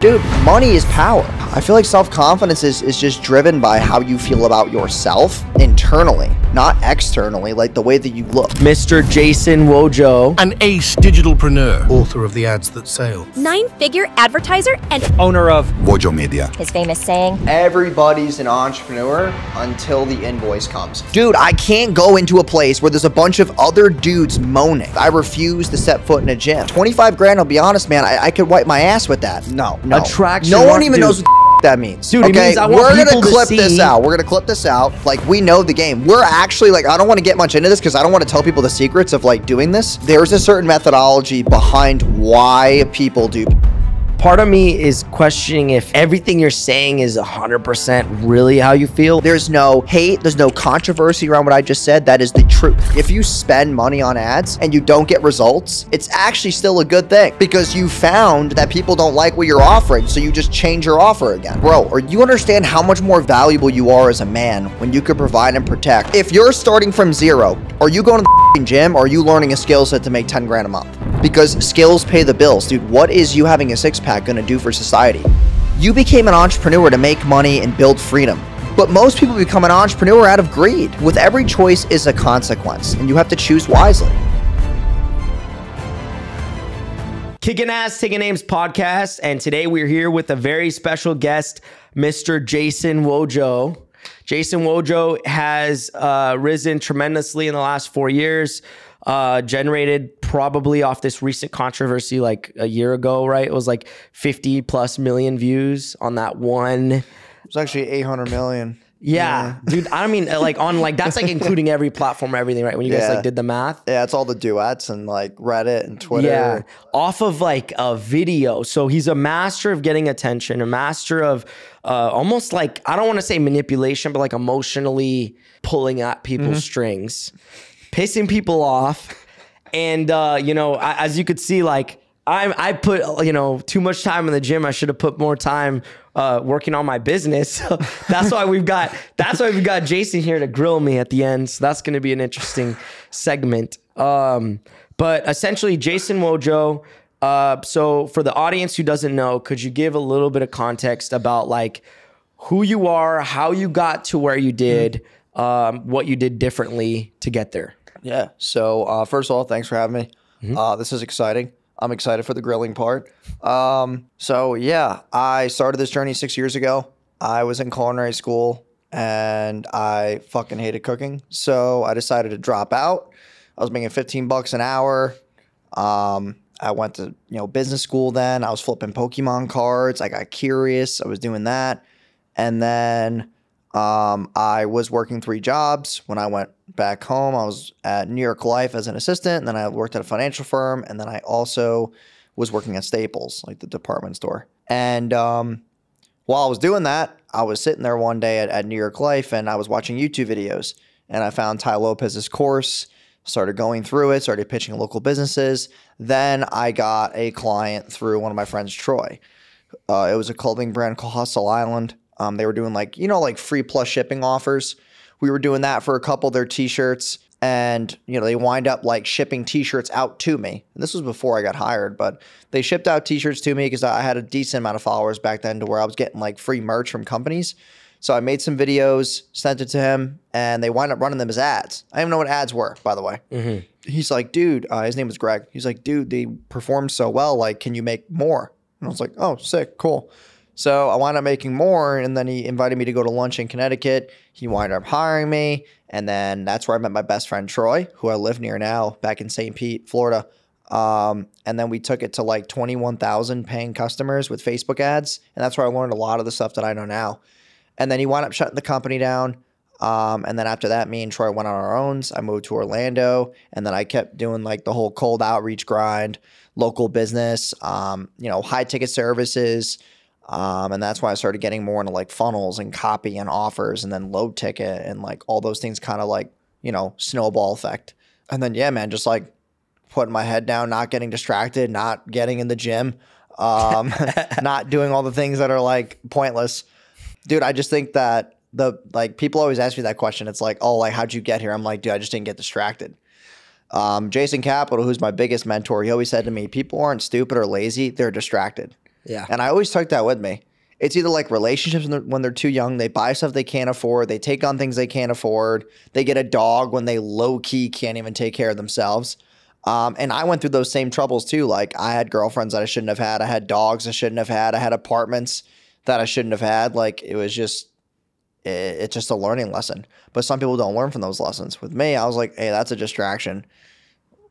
dude, money is power. I feel like self-confidence is just driven by how you feel about yourself internally, not externally, like the way that you look. Mr. Jason Wojo. An ace digitalpreneur, author of The Ads That Sale. 9-figure advertiser and owner of Wojo Media. his famous saying, Everybody's an entrepreneur until the invoice comes. Dude, I can't go into a place where there's a bunch of other dudes moaning. I refuse to set foot in a gym. 25 grand, I'll be honest, man, I could wipe my ass with that. No. Attraction. No one even knows what the that means. Dude, it means I want we're people gonna to clip see. this out. We're gonna clip this out. Like, we know the game. We're actually, like, I don't want to get much into this because I don't want to tell people the secrets of, like, doing this. There's a certain methodology behind why people do. Part of me is questioning if everything you're saying is 100% really how you feel. There's no hate, there's no controversy around what I just said. That is the truth. If you spend money on ads and you don't get results, it's actually still a good thing because you found that people don't like what you're offering, so you just change your offer again. Bro, or you understand how much more valuable you are as a man when you can provide and protect. If you're starting from zero, are you going to the gym or are you learning a skill set to make 10 grand a month? Because skills pay the bills. Dude, what is you having a six-pack gonna do for society? You became an entrepreneur to make money and build freedom. But most people become an entrepreneur out of greed. With every choice is a consequence, and you have to choose wisely. Kicking Ass, Taking Names podcast, and today we're here with a very special guest, Mr. Jason Wojo. Jason Wojo has risen tremendously in the last 4 years. Generated probably off this recent controversy like a year ago, right? It was like 50 plus million views on that one. It was actually 800 million. Yeah, dude, I mean, like on like, that's like including every platform, everything, right? When you guys like did the math. Yeah, it's all the duets and like Reddit and Twitter. Yeah, off of like a video. So he's a master of getting attention, a master of almost like, I don't want to say manipulation, but like emotionally pulling at people's strings, pissing people off. And, you know, as you could see, like I put, you know, too much time in the gym. I should have put more time working on my business. So that's why we've got Jason here to grill me at the end. So that's going to be an interesting segment. But essentially Jason Wojo. So for the audience who doesn't know, could you give a little bit of context about like who you are, how you got to where you did, what you did differently to get there? Yeah. So first of all, thanks for having me. This is exciting. I'm excited for the grilling part. So yeah, I started this journey 6 years ago. I was in culinary school and I fucking hated cooking. So I decided to drop out. I was making 15 bucks an hour. I went to, business school then. I was flipping Pokemon cards. I got curious. I was doing that. And then I was working 3 jobs. When I went back home, I was at New York Life as an assistant. And then I worked at a financial firm. And then I also was working at Staples, like the department store. And while I was doing that, I was sitting there one day at New York Life and I was watching YouTube videos. And I found Ty Lopez's course, started going through it, started pitching local businesses. Then I got a client through one of my friends, Troy. It was a clothing brand called Hustle Island. They were doing like free plus shipping offers. We were doing that for a couple of their t-shirts and, they wind up like shipping t-shirts out to me. And this was before I got hired, but they shipped out t-shirts to me because I had a decent amount of followers back then to where I was getting like free merch from companies. So I made some videos, sent it to him, and they wind up running them as ads. I didn't even know what ads were, by the way. He's like, dude, his name was Greg. He's like, dude, they performed so well. Like, can you make more? And I was like, oh, sick, cool. So I wound up making more, and then he invited me to go to lunch in Connecticut. He wound up hiring me, and then that's where I met my best friend, Troy, who I live near now, back in St. Pete, Florida. And then we took it to like 21,000 paying customers with Facebook ads, and that's where I learned a lot of the stuff that I know now. And then he wound up shutting the company down. And then after that, me and Troy went on our own. I moved to Orlando, and then I kept doing like the whole cold outreach grind, local business, high ticket services. And that's why I started getting more into like funnels and copy and offers and then low ticket and like all those things kind of like, snowball effect. And then, yeah, man, just like putting my head down, not getting distracted, not getting in the gym, not doing all the things that are like pointless. Dude, I just think that people always ask me that question. It's like, oh, like, how'd you get here? I'm like, dude, I just didn't get distracted. Jason Capital, who's my biggest mentor, he always said to me, people aren't stupid or lazy, they're distracted. Yeah. And I always took that with me. It's either like relationships when they're too young, they buy stuff they can't afford, they take on things they can't afford, they get a dog when they low-key can't even take care of themselves. And I went through those same troubles too. Like I had girlfriends that I shouldn't have had. I had dogs I shouldn't have had. I had apartments that I shouldn't have had. Like it was just, it's just a learning lesson. But some people don't learn from those lessons. With me, I was like, hey, that's a distraction.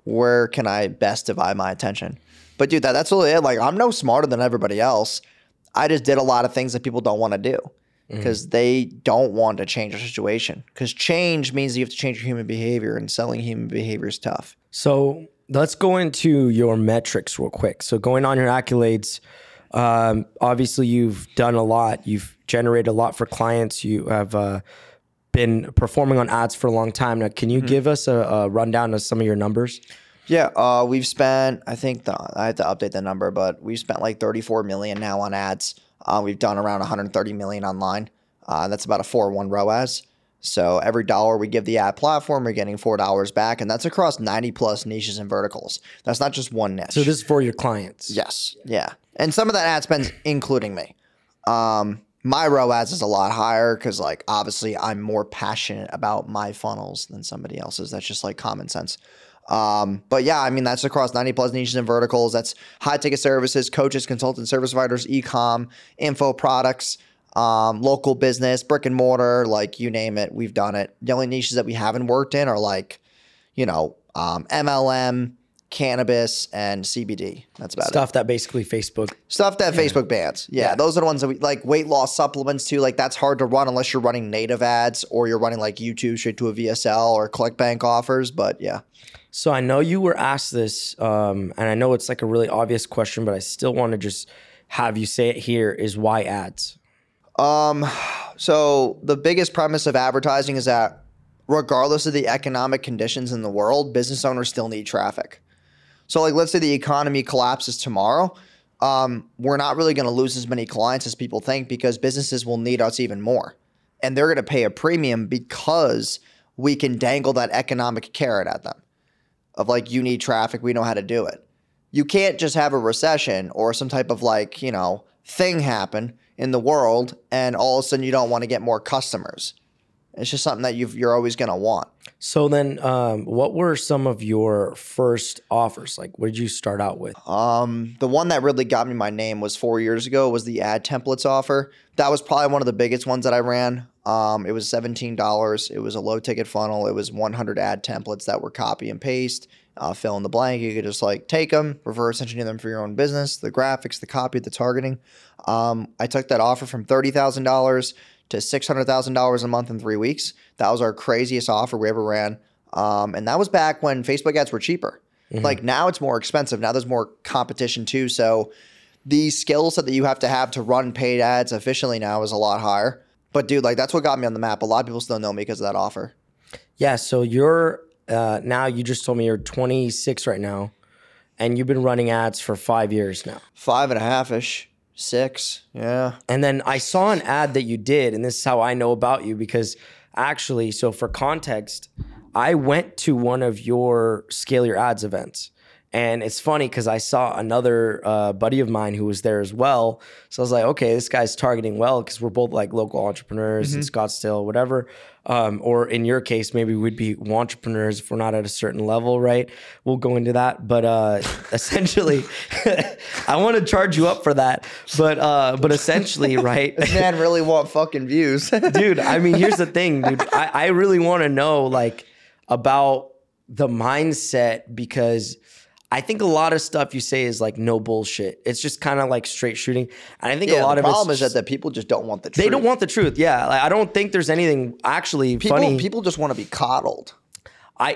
Where can I best divide my attention? But dude, that's really it. Like I'm no smarter than everybody else. I just did a lot of things that people don't want to do because they don't want to change their situation. Because change means you have to change your human behavior, and selling human behavior is tough. So let's go into your metrics real quick. So going on your accolades, obviously you've done a lot. You've generated a lot for clients. You have been performing on ads for a long time. Now, can you give us a rundown of some of your numbers? Yeah, we've spent, I think I have to update the number, but we've spent like 34 million now on ads. We've done around 130 million online. That's about a 4-1 ROAS. So every dollar we give the ad platform, we're getting $4 back, and that's across 90 plus niches and verticals. That's not just one niche. So this is for your clients. Yes, yeah. And some of that ad spend's including me. My ROAS is a lot higher because like obviously I'm more passionate about my funnels than somebody else's. That's just like common sense. But yeah, I mean, that's across 90 plus niches and verticals. That's high ticket services, coaches, consultants, service providers, e-com, info products, local business, brick and mortar, like you name it, we've done it. The only niches that we haven't worked in are like, MLM, cannabis, and CBD. That's about Stuff that basically Facebook. Stuff that Facebook bans. Yeah, those are the ones that we like. Weight loss supplements too. Like that's hard to run unless you're running native ads or you're running like YouTube straight to a VSL or ClickBank offers. But yeah. So I know you were asked this, and I know it's like a really obvious question, but I still want to just have you say it here, is why ads? So the biggest premise of advertising is that regardless of the economic conditions in the world, business owners still need traffic. So like, let's say the economy collapses tomorrow. We're not really going to lose as many clients as people think because businesses will need us even more. And they're going to pay a premium because we can dangle that economic carrot at them of like, you need traffic, we know how to do it. You can't just have a recession or some type of like, thing happen in the world and all of a sudden you don't want to get more customers. It's just something that you're always going to want. So then what were some of your first offers? Like, what did you start out with? The one that really got me my name was 4 years ago was the ad templates offer. That was probably one of the biggest ones that I ran. It was $17. It was a low ticket funnel. It was 100 ad templates that were copy and paste, fill in the blank. You could just like take them, reverse engineer them for your own business, the graphics, the copy, the targeting. I took that offer from $30,000 to $600,000 a month in 3 weeks. That was our craziest offer we ever ran. And that was back when Facebook ads were cheaper. Like now it's more expensive. Now there's more competition too. So the skill set that you have to run paid ads efficiently now is a lot higher. But dude, like that's what got me on the map. A lot of people still know me because of that offer. Yeah. So you're now, you just told me you're 26 right now and you've been running ads for 5 years now. 5.5-ish. 6, yeah. And then I saw an ad that you did, and this is how I know about you because actually, so for context, I went to one of your Scale Your Ads events. And it's funny because I saw another buddy of mine who was there as well. So I was like, okay, this guy's targeting well because we're both like local entrepreneurs in Scottsdale, whatever. Or in your case, maybe we'd be entrepreneurs if we're not at a certain level, right? We'll go into that. But essentially, I want to charge you up for that. But essentially, right? This man really want fucking views. Dude, I mean, here's the thing, dude. I really want to know like about the mindset because I think a lot of stuff you say is like no bullshit. It's just kind of like straight shooting. And I think a lot of the problem is that people just don't want the truth. They don't want the truth. Yeah. Like, I don't think there's anything actually funny. People just want to be coddled.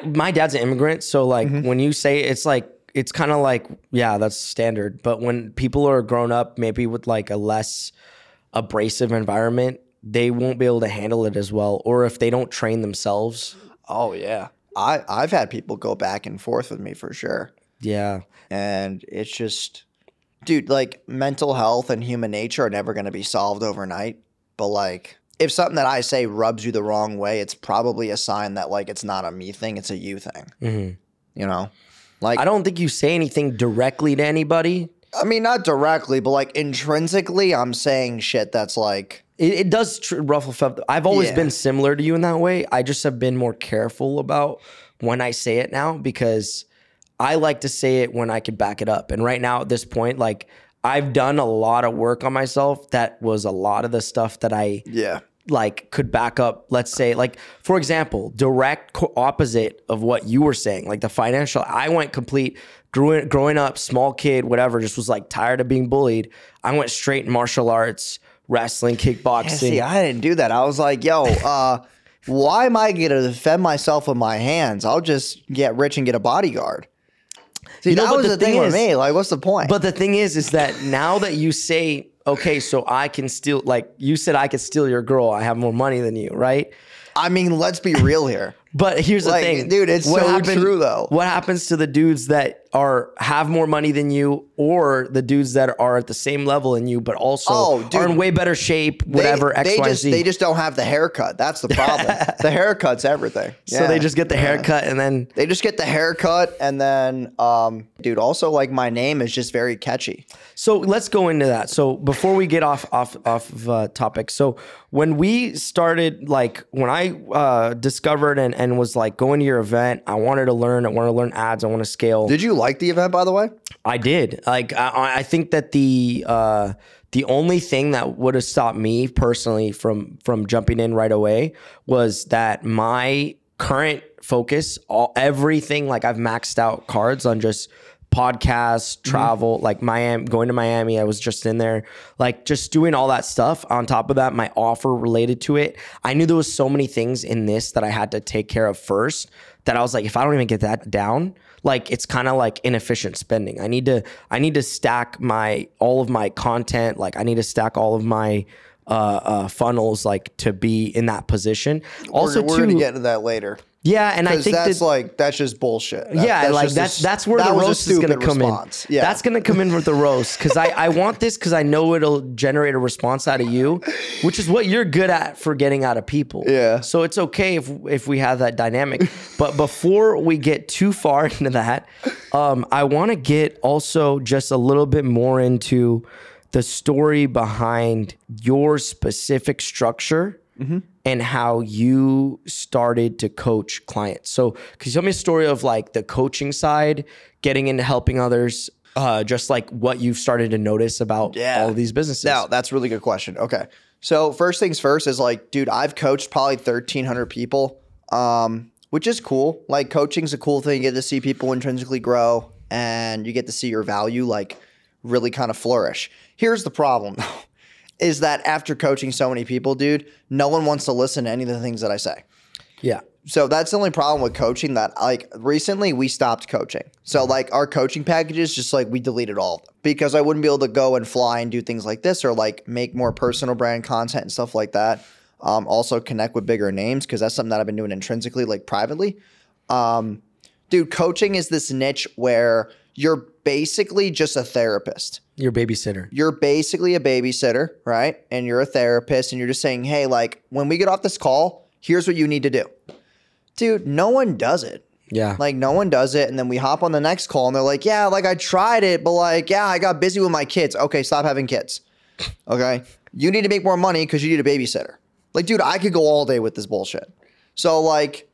My dad's an immigrant. So like when you say it's like, it's kind of like, yeah, that's standard. But when people are grown up, maybe with like a less abrasive environment, they won't be able to handle it as well. Or if they don't train themselves. Oh yeah. I've had people go back and forth with me for sure. Yeah. And it's just, dude, like mental health and human nature are never going to be solved overnight. But like, if something that I say rubs you the wrong way, it's probably a sign that like it's not a me thing, it's a you thing. You know? Like, I don't think you say anything directly to anybody. I mean, not directly, but like intrinsically, I'm saying shit that's like, It does ruffle feathers. I've always been similar to you in that way. I just have been more careful about when I say it now because I like to say it when I could back it up. And right now at this point, like I've done a lot of work on myself. That was a lot of the stuff that I like could back up. Let's say like, for example, direct opposite of what you were saying, like the financial, I went complete growing up, small kid, whatever, just was like tired of being bullied. I went straight in martial arts, wrestling, kickboxing. yeah, see, I didn't do that. I was like, yo, why am I going to defend myself with my hands? I'll just get rich and get a bodyguard. See, that was the thing with me. Like, what's the point? But the thing is that now that you say, okay, so I can steal, like you said, I could steal your girl. I have more money than you, right? I mean, let's be real here. But here's the thing, dude, it's so true though. What happens to the dudes that have more money than you, or the dudes that are at the same level in you, but also are in way better shape, whatever, X, Y, Z. They just don't have the haircut. That's the problem. The haircut's everything. So they just get the haircut and then... They just get the haircut and then, dude, also like my name is just very catchy. So let's go into that. So before we get off of topic, so when we started, like when I discovered and was like going to your event, I wanted to learn ads, I want to scale. Did you like the event, by the way? I did. Like I think that the only thing that would have stopped me personally from jumping in right away was that my current focus, everything, like I've maxed out cards on just podcasts, travel, like going to Miami. I was just in there, like just doing all that stuff. On top of that, my offer related to it. I knew there was so many things in this that I had to take care of first that I was like, if I don't even get that down, like it's kind of like inefficient spending. I need to stack all of my content. Like I need to stack all of my funnels, like to be in that position. Also, we're gonna get into that later. Yeah, and I think that's just bullshit. That's where the roast is going to come in. Yeah. That's going to come in with the roast because I want this because I know it'll generate a response out of you, which is what you're good at for getting out of people. Yeah. So it's okay if we have that dynamic. But before we get too far into that, I want to get also just a little bit more into the story behind your specific structure. Mm-hmm. And how you started to coach clients. So could you tell me a story of like the coaching side, getting into helping others, just like what you've started to notice about all of these businesses? Now, that's a really good question. Okay. So first things first is like, dude, I've coached probably 1,300 people, which is cool. Like coaching's a cool thing. You get to see people intrinsically grow and you get to see your value like really kind of flourish. Here's the problem though. Is that after coaching so many people, dude, no one wants to listen to any of the things that I say. Yeah. So that's the only problem with coaching that like recently we stopped coaching. So like our coaching packages, just like we deleted all of them because I wouldn't be able to go and fly and do things like this or like make more personal brand content and stuff like that. Also connect with bigger names because that's something that I've been doing intrinsically, like privately. Dude, coaching is this niche where you're basically just a therapist. You're a babysitter. You're basically a babysitter, right? And you're a therapist and you're just saying, hey, like when we get off this call, here's what you need to do. Dude, no one does it. Yeah. Like no one does it. And then we hop on the next call and they're like, yeah, like I tried it, but like, yeah, I got busy with my kids. Okay, stop having kids. Okay. You need to make more money because you need a babysitter. Like, dude, I could go all day with this bullshit. So like,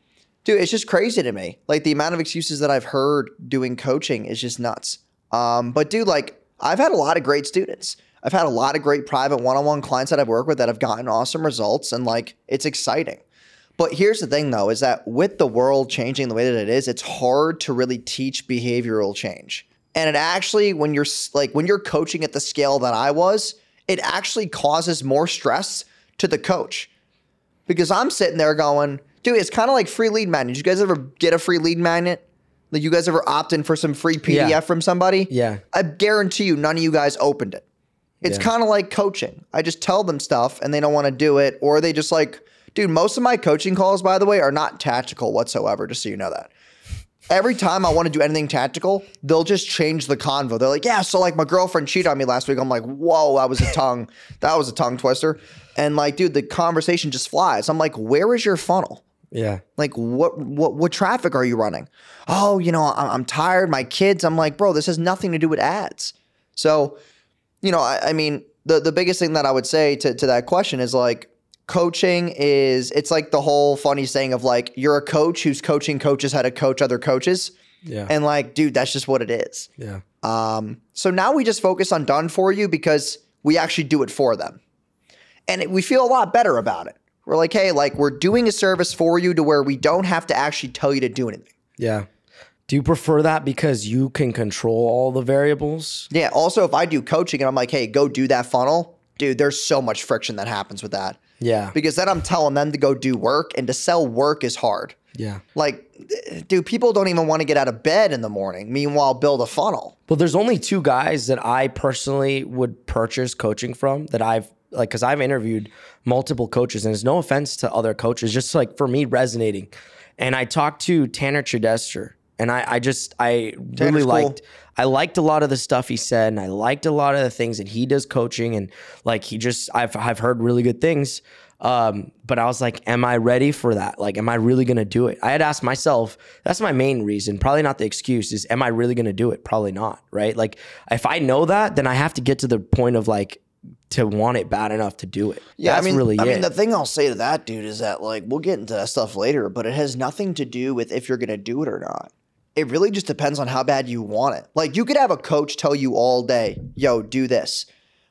dude, it's just crazy to me. Like the amount of excuses that I've heard doing coaching is just nuts. But dude, like I've had a lot of great students. I've had a lot of great private one-on-one clients that I've worked with that have gotten awesome results and like it's exciting. But here's the thing though, is that with the world changing the way that it is, it's hard to really teach behavioral change. And it actually, when you're coaching at the scale that I was, it actually causes more stress to the coach. Because I'm sitting there going, dude, it's kind of like free lead magnet. Did you guys ever get a free lead magnet? Like you guys ever opt in for some free PDF from somebody? Yeah. I guarantee you none of you guys opened it. It's kind of like coaching. I just tell them stuff and they don't want to do it, or they just like, dude, most of my coaching calls, by the way, are not tactical whatsoever, just so you know that. Every time I want to do anything tactical, they'll just change the convo. They're like, yeah, so like my girlfriend cheated on me last week. I'm like, whoa, that was a tongue twister. And like, dude, the conversation just flies. I'm like, where is your funnel? Yeah. Like what traffic are you running? Oh, you know, I'm tired. My kids. I'm like, bro, this has nothing to do with ads. So, I mean, the biggest thing that I would say to that question is like, coaching it's like the whole funny saying of like, you're a coach who's coaching coaches how to coach other coaches. Yeah. And like, dude, that's just what it is. Yeah. So now we just focus on done for you because we actually do it for them. And we feel a lot better about it. We're like, hey, like we're doing a service for you to where we don't have to actually tell you to do anything. Yeah. Do you prefer that because you can control all the variables? Yeah. Also, if I do coaching and I'm like, hey, go do that funnel, dude, there's so much friction that happens with that. Yeah. Because then I'm telling them to go do work, and to sell work is hard. Yeah. Like, dude, people don't even want to get out of bed in the morning. Meanwhile, build a funnel. Well, there's only 2 guys that I personally would purchase coaching from that I've like, because I've interviewed multiple coaches, and it's no offense to other coaches, just like for me resonating. And I talked to Tanner Chidester, and I really liked. Cool. I liked a lot of the stuff he said, and I liked a lot of the things that he does coaching, and like I've heard really good things. But I was like, am I ready for that? Like, am I really going to do it? I had asked myself, that's my main reason, probably not the excuse, is am I really going to do it? Probably not, right? Like if I know that, then I have to get to the point of like, to want it bad enough to do it. Yeah, that's I mean, really I it. mean, the thing I'll say to that, dude, is that like, we'll get into that stuff later, but it has nothing to do with if you're going to do it or not. It really just depends on how bad you want it. Like you could have a coach tell you all day, yo, do this.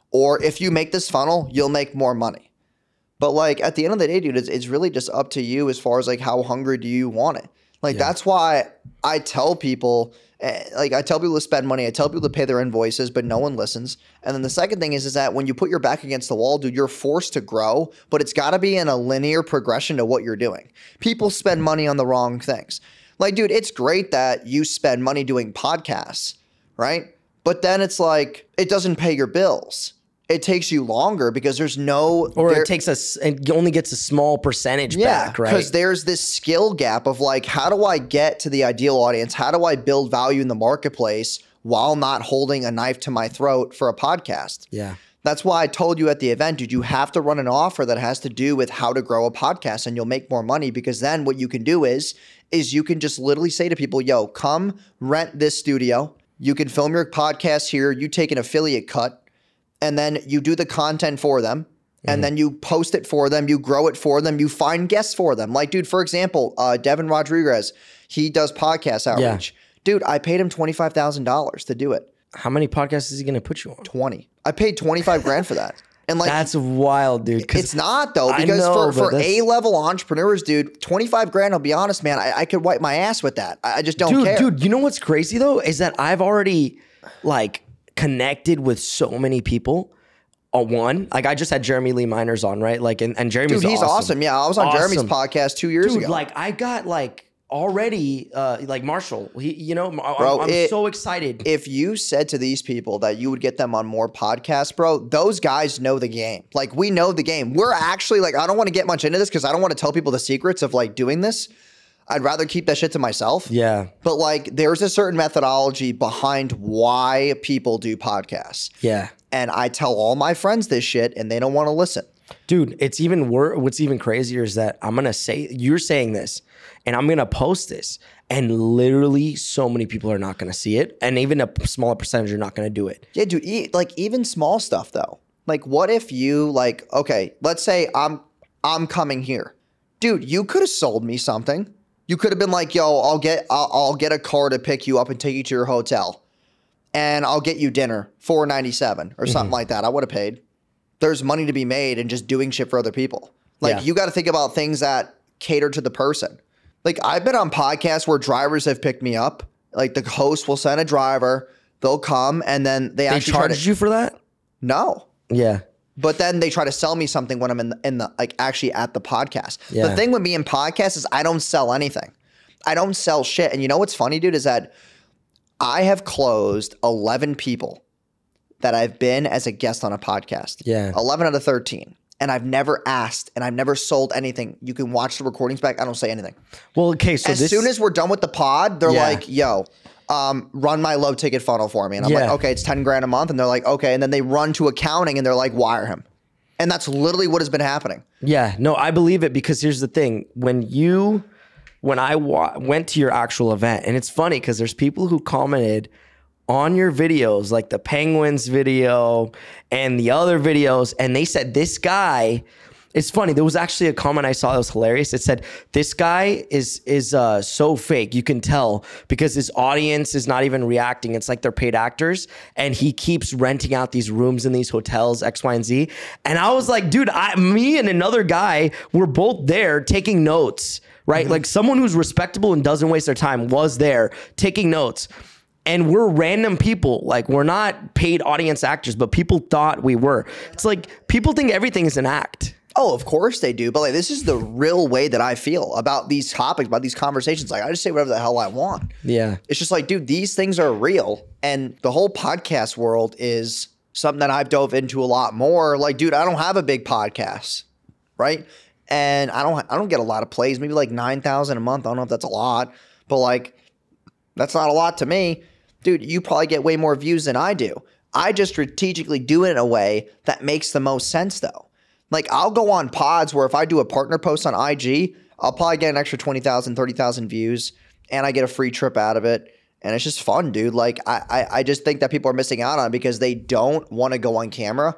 Or if you make this funnel, you'll make more money. But like at the end of the day, dude, it's really just up to you as far as like how hungry do you want it. Like that's why I tell people, to spend money. I tell people to pay their invoices, but no one listens. And then the second thing is that when you put your back against the wall, dude, you're forced to grow, but it's got to be in a linear progression to what you're doing. People spend money on the wrong things. Like, dude, it's great that you spend money doing podcasts, right? But then it's like, it doesn't pay your bills. It takes you longer because there's no... it only gets a small percentage back, right? Because there's this skill gap of like, how do I get to the ideal audience? How do I build value in the marketplace while not holding a knife to my throat for a podcast? Yeah. That's why I told you at the event, dude, you have to run an offer that has to do with how to grow a podcast, and you'll make more money, because then what you can do is you can just literally say to people, yo, come rent this studio. You can film your podcast here. You take an affiliate cut, and then you do the content for them, and then you post it for them. You grow it for them. You find guests for them. Like, dude, for example, Devin Rodriguez, he does podcast outreach. Yeah. Dude, I paid him $25,000 to do it. How many podcasts is he going to put you on? 20. I paid 25 grand for that. And like, that's wild, dude. It's not though, because for A-level entrepreneurs, dude, 25 grand, I'll be honest, man, I could wipe my ass with that. I just don't care. Dude, you know what's crazy though? Is that I've already like connected with so many people. One, like I just had Jeremy Lee Miners on, right? Like, and Jeremy's dude, he's awesome. Yeah, I was on Jeremy's podcast 2 years ago. Like I got like already like Marshall, I'm so excited. If you said to these people that you would get them on more podcasts, bro, those guys know the game. Like we know the game. We're actually like, I don't want to get much into this because I don't want to tell people the secrets of like doing this. I'd rather keep that shit to myself. Yeah. But like there's a certain methodology behind why people do podcasts. Yeah. And I tell all my friends this shit and they don't want to listen. Dude, it's even what's even crazier is that I'm going to say, you're saying this and I'm going to post this and literally so many people are not going to see it. And even a smaller percentage are not going to do it. Yeah, dude, like even small stuff though. Like what if you like, okay, let's say I'm coming here. Dude, you could have sold me something. You could have been like, yo, I'll get a car to pick you up and take you to your hotel. And I'll get you dinner, $4.97 or something like that. I would have paid. There's money to be made in just doing shit for other people. Like you got to think about things that cater to the person. Like I've been on podcasts where drivers have picked me up. Like the host will send a driver, they'll come, and then they actually charged you for that? No. Yeah. But then they try to sell me something when I'm in the like actually at the podcast. Yeah. The thing with me in podcasts is I don't sell anything. I don't sell shit. And you know what's funny, dude, is that I have closed 11 people that I've been as a guest on a podcast. Yeah. 11 out of 13. And I've never asked and I've never sold anything. You can watch the recordings back. I don't say anything. Well, okay. So as soon as we're done with the pod, they're like, yo, run my low ticket funnel for me. And I'm like, okay, it's 10 grand a month. And they're like, okay. And then they run to accounting and they're like, wire him. And that's literally what has been happening. Yeah, no, I believe it because here's the thing. When I went to your actual event, and it's funny because there's people who commented on your videos, like the Penguins video and the other videos, and they said this guy. It's funny. There was actually a comment I saw that was hilarious. It said, this guy is so fake. You can tell because his audience is not even reacting. It's like they're paid actors. And he keeps renting out these rooms in these hotels, X, Y, and Z. And I was like, dude, me and another guy were both there taking notes, right? Like someone who's respectable and doesn't waste their time was there taking notes. And we're random people. Like, we're not paid audience actors, but people thought we were. It's like people think everything is an act. Oh, of course they do. But like, this is the real way that I feel about these topics, about these conversations. Like, I just say whatever the hell I want. Yeah. It's just like, dude, these things are real. And the whole podcast world is something that I've dove into a lot more. Like, dude, I don't have a big podcast, right? And I don't get a lot of plays, maybe like 9,000 a month. I don't know if that's a lot, but like, that's not a lot to me. Dude, you probably get way more views than I do. I just strategically do it in a way that makes the most sense though. Like, I'll go on pods where if I do a partner post on IG, I'll probably get an extra 20,000, 30,000 views, and I get a free trip out of it. And it's just fun, dude. Like, I just think that people are missing out on it because they don't want to go on camera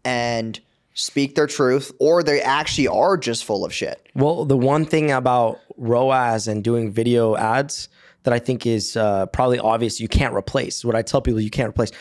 and speak their truth, or they actually are just full of shit. Well, the one thing about ROAS and doing video ads that I think is probably obvious, you can't replace. What I tell people, you can't replace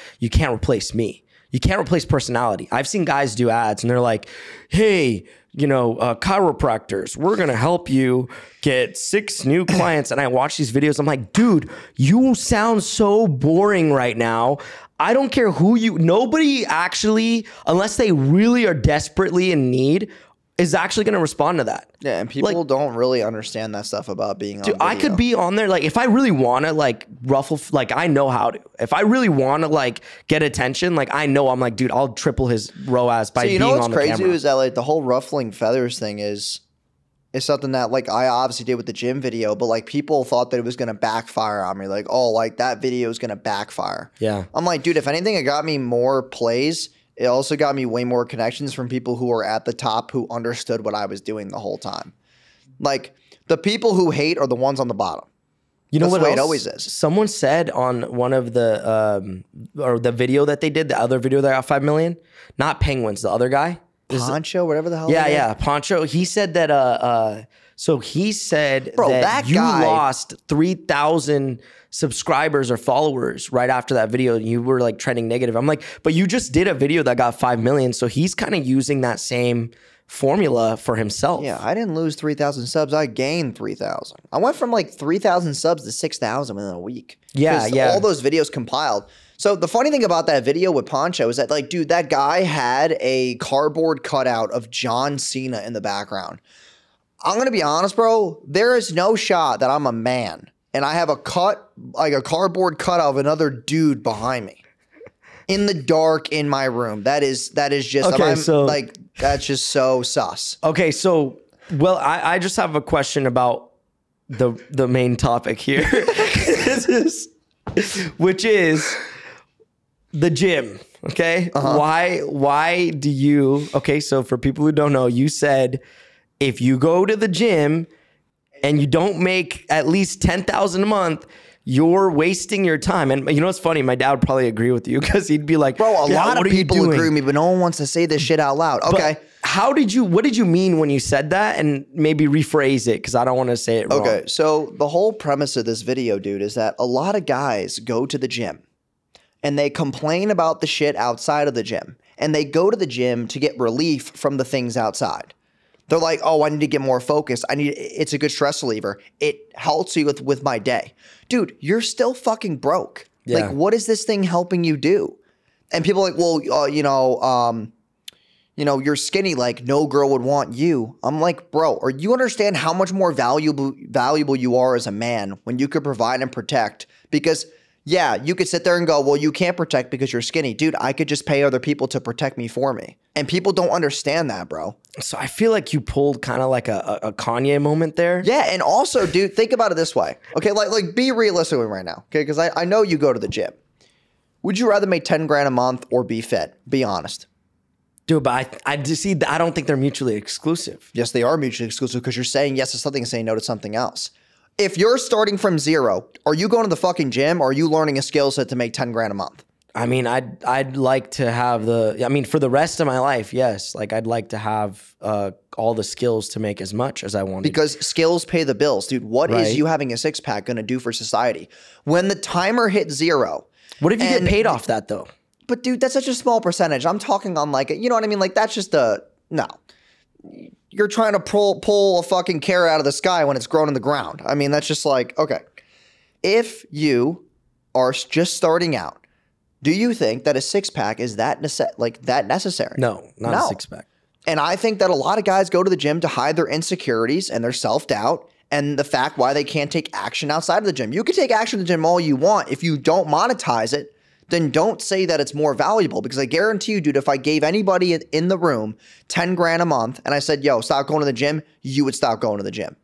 me. You can't replace personality. I've seen guys do ads and they're like, hey, chiropractors, we're going to help you get 6 new clients. And I watch these videos. I'm like, dude, you sound so boring right now. I don't care nobody actually, unless they really are desperately in need, is actually going to respond to that. Yeah, and people don't really understand that stuff about being on video. I could be on there, like, if I really want to, like, ruffle, like, I know how to. If I really want to, like, get attention, like, I know I'm like, dude, I'll triple his ROAS by being on the camera. So you know what's crazy is that, like, the whole ruffling feathers thing is something that, like, I obviously did with the gym video, but, like, people thought that it was going to backfire on me. Like, oh, like, that video is going to backfire. Yeah. I'm like, dude, if anything, it got me more plays. It also got me way more connections from people who were at the top who understood what I was doing the whole time. Like, the people who hate are the ones on the bottom. You know what else? It always is. Someone said on one of the or the video that they did, the other video that got 5 million, not Penguins, the other guy, Poncho, whatever the hell. Yeah, Poncho. He said that. So he said that you lost 3,000 subscribers or followers right after that video, and you were like trending negative. I'm like, but you just did a video that got 5 million, so he's kind of using that same formula for himself. Yeah, I didn't lose 3,000 subs. I gained 3,000. I went from like 3,000 subs to 6,000 within a week. Yeah. All those videos compiled. So the funny thing about that video with Poncho is that, like, dude, that guy had a cardboard cutout of John Cena in the background. I'm going to be honest, bro. There is no shot that I'm a man and I have a cardboard cutout of another dude behind me in the dark in my room. That is just, okay, that's just so sus. Okay. So, well, I just have a question about the main topic here, which is the gym. Okay. Why do you, okay. So for people who don't know, you said, if you go to the gym and you don't make at least 10,000 a month, you're wasting your time. And you know what's funny? My dad would probably agree with you because he'd be like, bro, a lot of people agree with me, but no one wants to say this shit out loud. Okay. But what did you mean when you said that? And maybe rephrase it because I don't want to say it wrong. Okay. So the whole premise of this video, dude, is that a lot of guys go to the gym and they complain about the shit outside of the gym. And they go to the gym to get relief from the things outside. They're like, oh, I need to get more focused. It's a good stress reliever. It helps you with my day. Dude, you're still fucking broke. Yeah. Like, what is this thing helping you do? And people are like, well, you're skinny. Like, no girl would want you. I'm like, bro, or you understand how much more valuable you are as a man when you could provide and protect? Because yeah, you could sit there and go, well, you can't protect because you're skinny. Dude, I could just pay other people to protect me for me. And people don't understand that, bro. So I feel like you pulled kind of like a Kanye moment there. Yeah, and also, dude, think about it this way. Okay, like be realistic with me right now, okay? Because I know you go to the gym. Would you rather make 10 grand a month or be fit? Be honest. Dude, but I don't think they're mutually exclusive. Yes, they are mutually exclusive because you're saying yes to something and saying no to something else. If you're starting from zero, are you going to the fucking gym or are you learning a skill set to make 10 grand a month? I mean, I'd like to have for the rest of my life, yes. Like I'd like to have all the skills to make as much as I wanted. Because skills pay the bills, dude. What is you having a six pack going to do for society? When the timer hits zero. What if you get paid off that though? But dude, that's such a small percentage. I'm talking on like, you know what I mean? Like that's just no. You're trying to pull a fucking carrot out of the sky when it's grown in the ground. I mean, that's just like, okay. If you are just starting out, do you think that a six pack is that necessary? No, not a six pack. And I think that a lot of guys go to the gym to hide their insecurities and their self-doubt and the fact why they can't take action outside of the gym. You can take action in the gym all you want. If you don't monetize it, then don't say that it's more valuable, because I guarantee you, dude, if I gave anybody in the room 10 grand a month and I said, yo, stop going to the gym, you would stop going to the gym.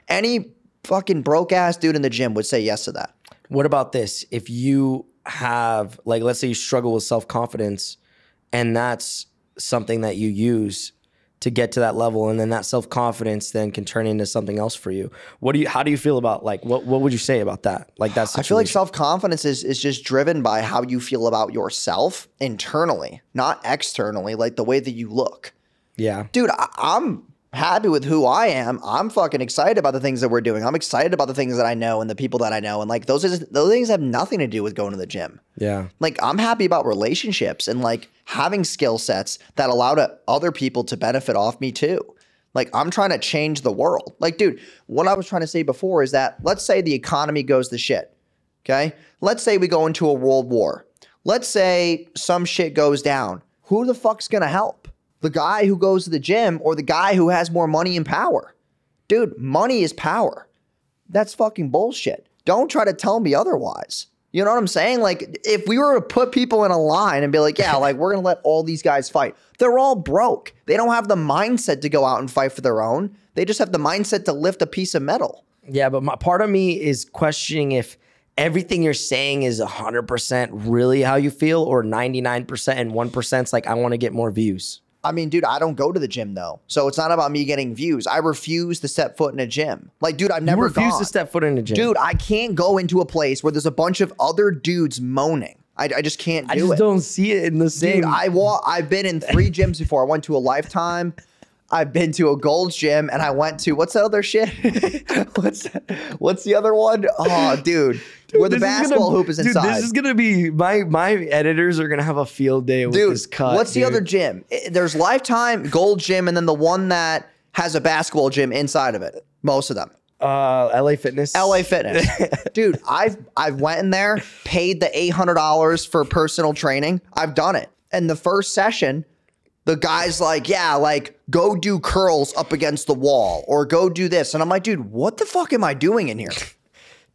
Any fucking broke ass dude in the gym would say yes to that. What about this? If you have, like, let's say you struggle with self-confidence and that's something that you use to get to that level, and then that self-confidence then can turn into something else for you. How do you feel about, like, what would you say about that? Like that situation? I feel like self-confidence is just driven by how you feel about yourself internally, not externally, like the way that you look. Yeah. Dude, I'm happy with who I am. I'm fucking excited about the things that we're doing. I'm excited about the things that I know and the people that I know. And like those things have nothing to do with going to the gym. Yeah. Like I'm happy about relationships and like having skill sets that allow other people to benefit off me too. Like I'm trying to change the world. Like, dude, what I was trying to say before is that let's say the economy goes to shit. Okay. Let's say we go into a world war. Let's say some shit goes down. Who the fuck's going to help? The guy who goes to the gym or the guy who has more money and power? Dude, money is power. That's fucking bullshit. Don't try to tell me otherwise. You know what I'm saying? Like, if we were to put people in a line and be like, yeah, like, we're going to let all these guys fight. They're all broke. They don't have the mindset to go out and fight for their own. They just have the mindset to lift a piece of metal. Yeah, but part of me is questioning if everything you're saying is 100% really how you feel, or 99% and 1% is like, I want to get more views. I mean, dude, I don't go to the gym though. So it's not about me getting views. I refuse to step foot in a gym. Like, dude, I've never refuse to step foot in a gym. Dude, I can't go into a place where there's a bunch of other dudes moaning. I just can't do it. I just don't see it in the same. Dude, I've been in 3 gyms before. I went to a Lifetime. I've been to a Gold's Gym, and I went to, what's that other shit? What's the other one? Oh, dude where the basketball hoop is inside. Dude, this is gonna be my editors are gonna have a field day with this cut. What's the other gym? There's Lifetime, Gold Gym, and then the one that has a basketball gym inside of it. Most of them. LA Fitness. LA Fitness. Dude, I've went in there, paid the $800 for personal training. I've done it. And the first session, the guy's like, yeah, like, go do curls up against the wall or go do this. And I'm like, dude, what the fuck am I doing in here?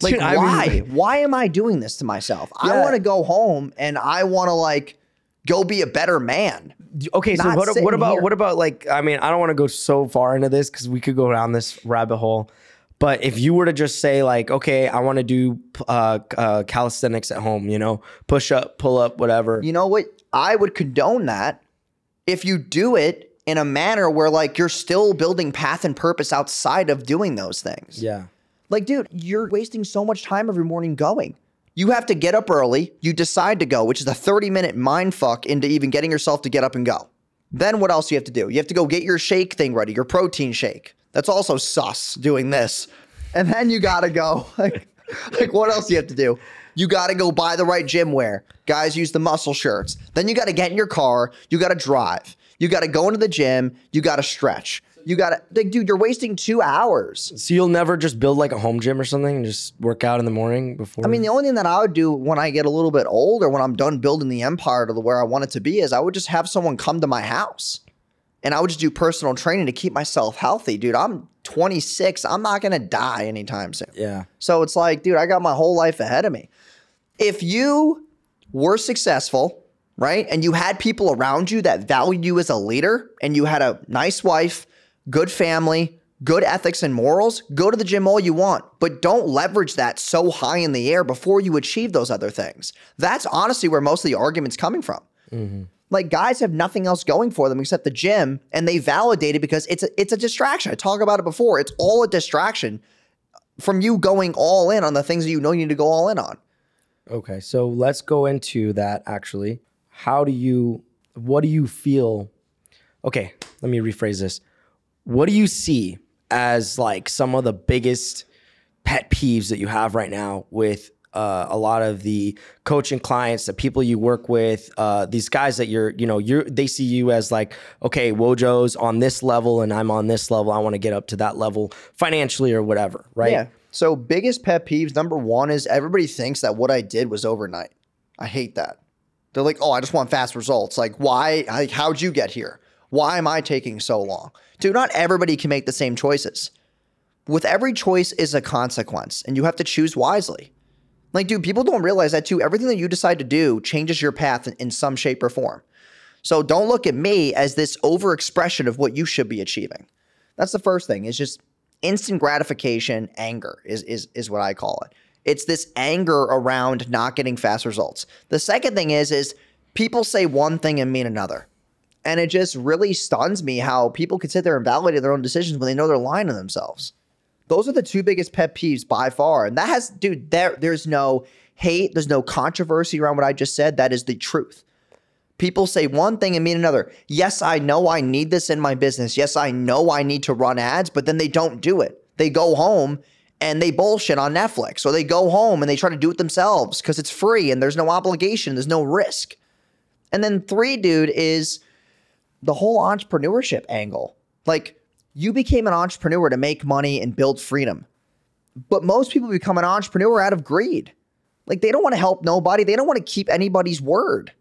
Like, dude, why? Why am I doing this to myself? Yeah. I want to go home and I want to, like, go be a better man. Okay, so what about like, I mean, I don't want to go so far into this because we could go down this rabbit hole. But if you were to just say like, okay, I want to do calisthenics at home, you know, push up, pull up, whatever. You know what? I would condone that if you do it in a manner where like you're still building path and purpose outside of doing those things. Yeah. Like, dude, you're wasting so much time every morning going. You have to get up early. You decide to go, which is a 30-minute mind fuck into even getting yourself to get up and go. Then what else do you have to do? You have to go get your shake thing ready, your protein shake. That's also sus doing this. And then you got to go. Like what else do you have to do? You got to go buy the right gym wear. Guys use the muscle shirts. Then you got to get in your car. You got to drive. You got to go into the gym. You got to stretch. You got to, like, dude, you're wasting 2 hours. So you'll never just build like a home gym or something and just work out in the morning before? I mean, the only thing that I would do when I get a little bit older, when I'm done building the empire to where I want it to be, is I would just have someone come to my house and I would just do personal training to keep myself healthy. Dude, I'm 26. I'm not going to die anytime soon. Yeah. So it's like, dude, I got my whole life ahead of me. If you were successful, right, and you had people around you that valued you as a leader and you had a nice wife, good family, good ethics and morals, go to the gym all you want, but don't leverage that so high in the air before you achieve those other things. That's honestly where most of the argument's coming from. Mm-hmm. Like, guys have nothing else going for them except the gym, and they validate it because it's a distraction. I talked about it before. It's all a distraction. from you going all in on the things that you know you need to go all in on. Okay, so let's go into that actually. What do you feel? Okay, let me rephrase this. What do you see as like some of the biggest pet peeves that you have right now with a lot of the coaching clients, the people you work with, these guys that they see you as like, okay, Wojo's on this level and I'm on this level. I want to get up to that level financially or whatever, right? Yeah. So biggest pet peeves, number one is everybody thinks that what I did was overnight. I hate that. They're like, oh, I just want fast results. Like, why? Like, how'd you get here? Why am I taking so long? Dude, not everybody can make the same choices. With every choice is a consequence, and you have to choose wisely. Like, dude, people don't realize that too. Everything that you decide to do changes your path in some shape or form. So don't look at me as this overexpression of what you should be achieving. That's the first thing. It's just instant gratification, anger is what I call it. It's this anger around not getting fast results. The second thing is people say one thing and mean another. And it just really stuns me how people can sit there and validate their own decisions when they know they're lying to themselves. Those are the two biggest pet peeves by far. And that has, dude, there's no hate. There's no controversy around what I just said. That is the truth. People say one thing and mean another. Yes, I know I need this in my business. Yes, I know I need to run ads, but then they don't do it. They go home and they bullshit on Netflix, or they go home and they try to do it themselves because it's free and there's no obligation. There's no risk. And then three, dude, is the whole entrepreneurship angle. Like, you became an entrepreneur to make money and build freedom. But most people become an entrepreneur out of greed. Like, they don't want to help nobody. They don't want to keep anybody's word.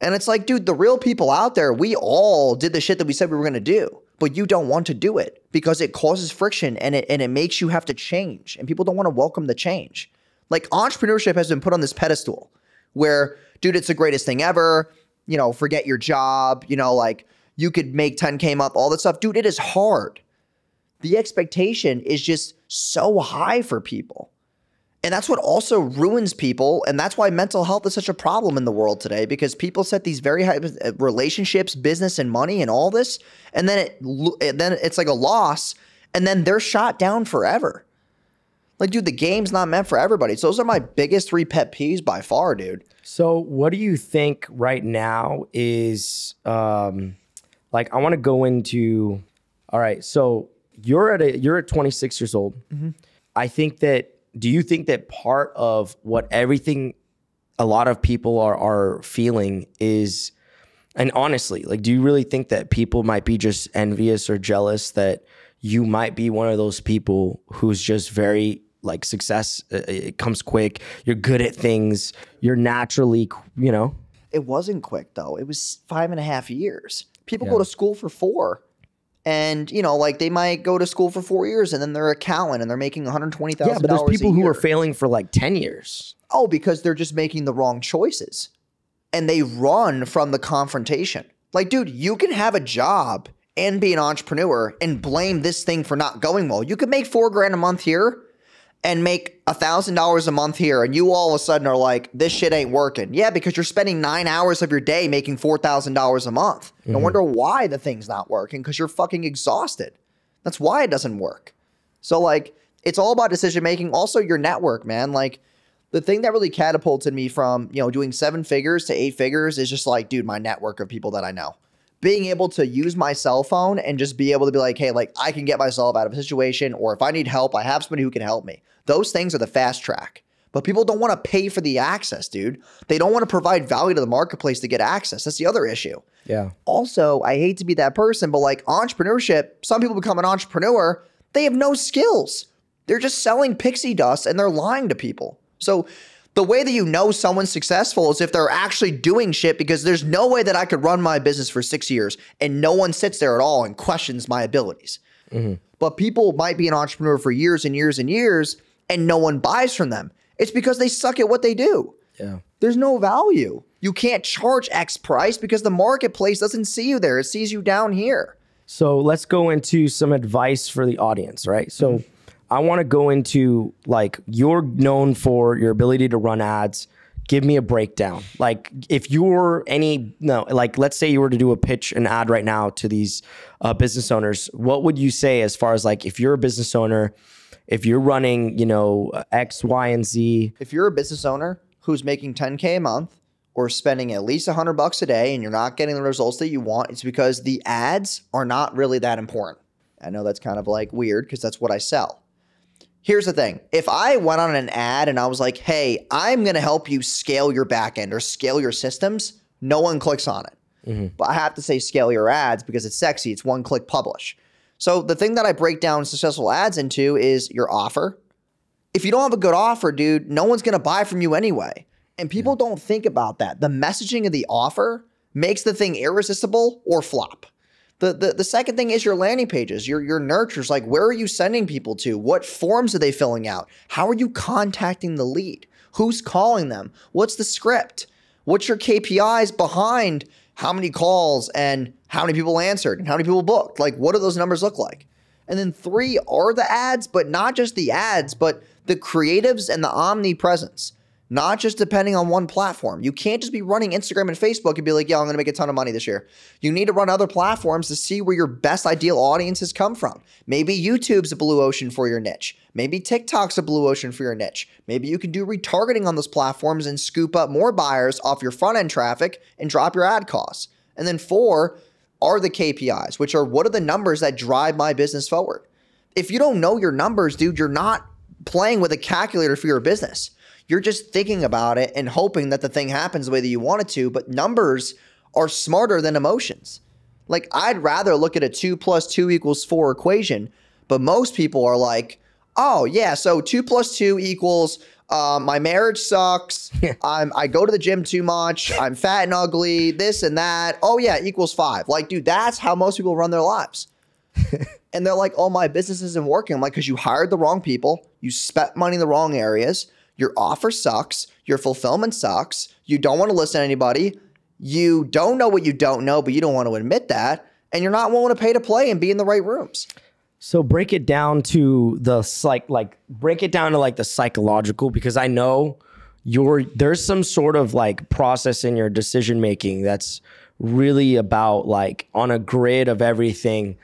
And it's like, dude, the real people out there, we all did the shit that we said we were going to do, but you don't want to do it because it causes friction and it makes you have to change. And people don't want to welcome the change. Like, entrepreneurship has been put on this pedestal where, dude, it's the greatest thing ever. You know, forget your job, you know, like you could make 10K a month, all that stuff. Dude, it is hard. The expectation is just so high for people. And that's what also ruins people. And that's why mental health is such a problem in the world today, because people set these very high relationships, business and money and all this. And then it's like a loss. And then they're shot down forever. Like, dude, the game's not meant for everybody. So those are my biggest three pet peeves by far, dude. So what do you think right now is, like, I want to go into, all right, so you're at 26 years old. Mm-hmm. Do you think that part of what a lot of people are feeling is, and honestly, like, do you really think that people might be just envious or jealous that you might be one of those people who's just very, like, success, it comes quick, you're good at things, you're naturally, you know? It wasn't quick, though. It was 5.5 years. People go to school for 4. And, you know, like, they might go to school for 4 years and then they're a accountant and they're making $120,000 a year. Yeah, but there's people who are failing for like 10 years. Oh, because they're just making the wrong choices. And they run from the confrontation. Like, dude, you can have a job and be an entrepreneur and blame this thing for not going well. You could make $4,000 a month here and make $1,000 a month here, and you all of a sudden are like, this shit ain't working. Yeah, because you're spending 9 hours of your day making $4,000 a month. No wonder why the thing's not working, because you're fucking exhausted. That's why it doesn't work. So, like, it's all about decision making. Also, your network, man. Like, the thing that really catapulted me from, you know, doing 7 figures to 8 figures is just like, dude, my network of people that I know. Being able to use my cell phone and just be able to be like, hey, like, I can get myself out of a situation, or if I need help, I have somebody who can help me. Those things are the fast track. But people don't want to pay for the access, dude. They don't want to provide value to the marketplace to get access. That's the other issue. Yeah. Also, I hate to be that person, but like, entrepreneurship, some people become an entrepreneur, they have no skills. They're just selling pixie dust and they're lying to people. So the way that you know someone's successful is if they're actually doing shit, because there's no way that I could run my business for 6 years and no one sits there at all and questions my abilities. Mm-hmm. But people might be an entrepreneur for years and years and years and no one buys from them. It's because they suck at what they do. Yeah. There's no value. You can't charge X price because the marketplace doesn't see you there. It sees you down here. So let's go into some advice for the audience, right? So I want to go into, like, you're known for your ability to run ads. Give me a breakdown. Like, if you're like, let's say you were to do a pitch, an ad right now to these business owners, what would you say as far as, like, if you're a business owner if you're running, you know, X, Y, and Z. If you're a business owner who's making 10K a month or spending at least $100 a day and you're not getting the results that you want, it's because the ads are not really that important. I know that's kind of like weird because that's what I sell. Here's the thing. If I went on an ad and I was like, hey, I'm going to help you scale your backend or scale your systems, no one clicks on it. But I have to say scale your ads because it's sexy. It's one-click publish. So the thing that I break down successful ads into is your offer. If you don't have a good offer, dude, no one's going to buy from you anyway. And people don't think about that. The messaging of the offer makes the thing irresistible or flop. The second thing is your landing pages, your nurtures. Like, where are you sending people to? What forms are they filling out? How are you contacting the lead? Who's calling them? What's the script? What's your KPIs behind how many calls and how many people answered and how many people booked? Like, what do those numbers look like? And then 3 are the ads, but not just the ads, but the creatives and the omnipresence. Not just depending on one platform. You can't just be running Instagram and Facebook and be like, yeah, I'm going to make a ton of money this year. You need to run other platforms to see where your best ideal audiences come from. Maybe YouTube's a blue ocean for your niche. Maybe TikTok's a blue ocean for your niche. Maybe you can do retargeting on those platforms and scoop up more buyers off your front end traffic and drop your ad costs. And then 4 are the KPIs, which are what are the numbers that drive my business forward. If you don't know your numbers, dude, you're not playing with a calculator for your business. You're just thinking about it and hoping that the thing happens the way that you want it to, but numbers are smarter than emotions. Like, I'd rather look at a 2 + 2 = 4 equation, but most people are like, oh yeah, so 2 + 2 = my marriage sucks, I go to the gym too much, I'm fat and ugly, this and that, oh yeah, = 5. Like, dude, that's how most people run their lives. And they're like, oh, my business isn't working. I'm like, because you hired the wrong people, you spent money in the wrong areas, your offer sucks, your fulfillment sucks, you don't want to listen to anybody, you don't know what you don't know, but you don't want to admit that, and you're not willing to pay to play and be in the right rooms. So break it down to the the psychological, because I know there's some sort of like process in your decision making that's really about, like, on a grid of everything.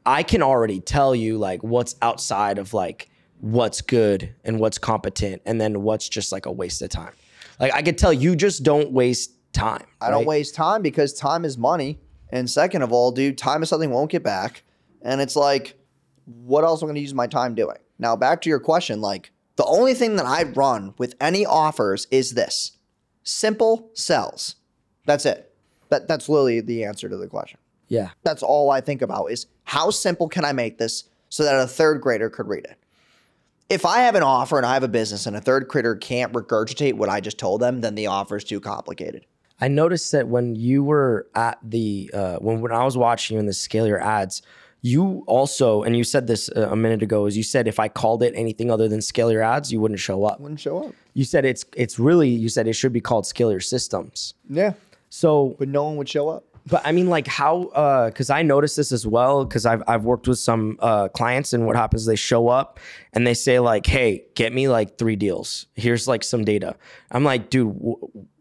I can already tell you like what's outside of like what's good and what's competent and then what's just like a waste of time. Like, I could tell you just don't waste time. I don't waste time because time is money. And second of all, dude, time is something we won't get back. And it's like, what else am I going to use my time doing? Now, back to your question, like, the only thing that I run with any offers is this: simple sells. That's it. That's literally the answer to the question. Yeah. That's all I think about is how simple can I make this so that a third grader could read it? If I have an offer and I have a business and a third grader can't regurgitate what I just told them, then the offer is too complicated. I noticed that when you were at the, when I was watching you in the Scale Your Ads, you also, and you said this a minute ago, is you said if I called it anything other than Scale Your Ads, you wouldn't show up. Wouldn't show up. You said it's really, you said it should be called Scale Your Systems. Yeah. So, but no one would show up. But I mean, like, how, because I noticed this as well, because I've worked with some clients, and what happens is they show up and they say like, hey, get me like 3 deals. Here's like some data. I'm like, dude,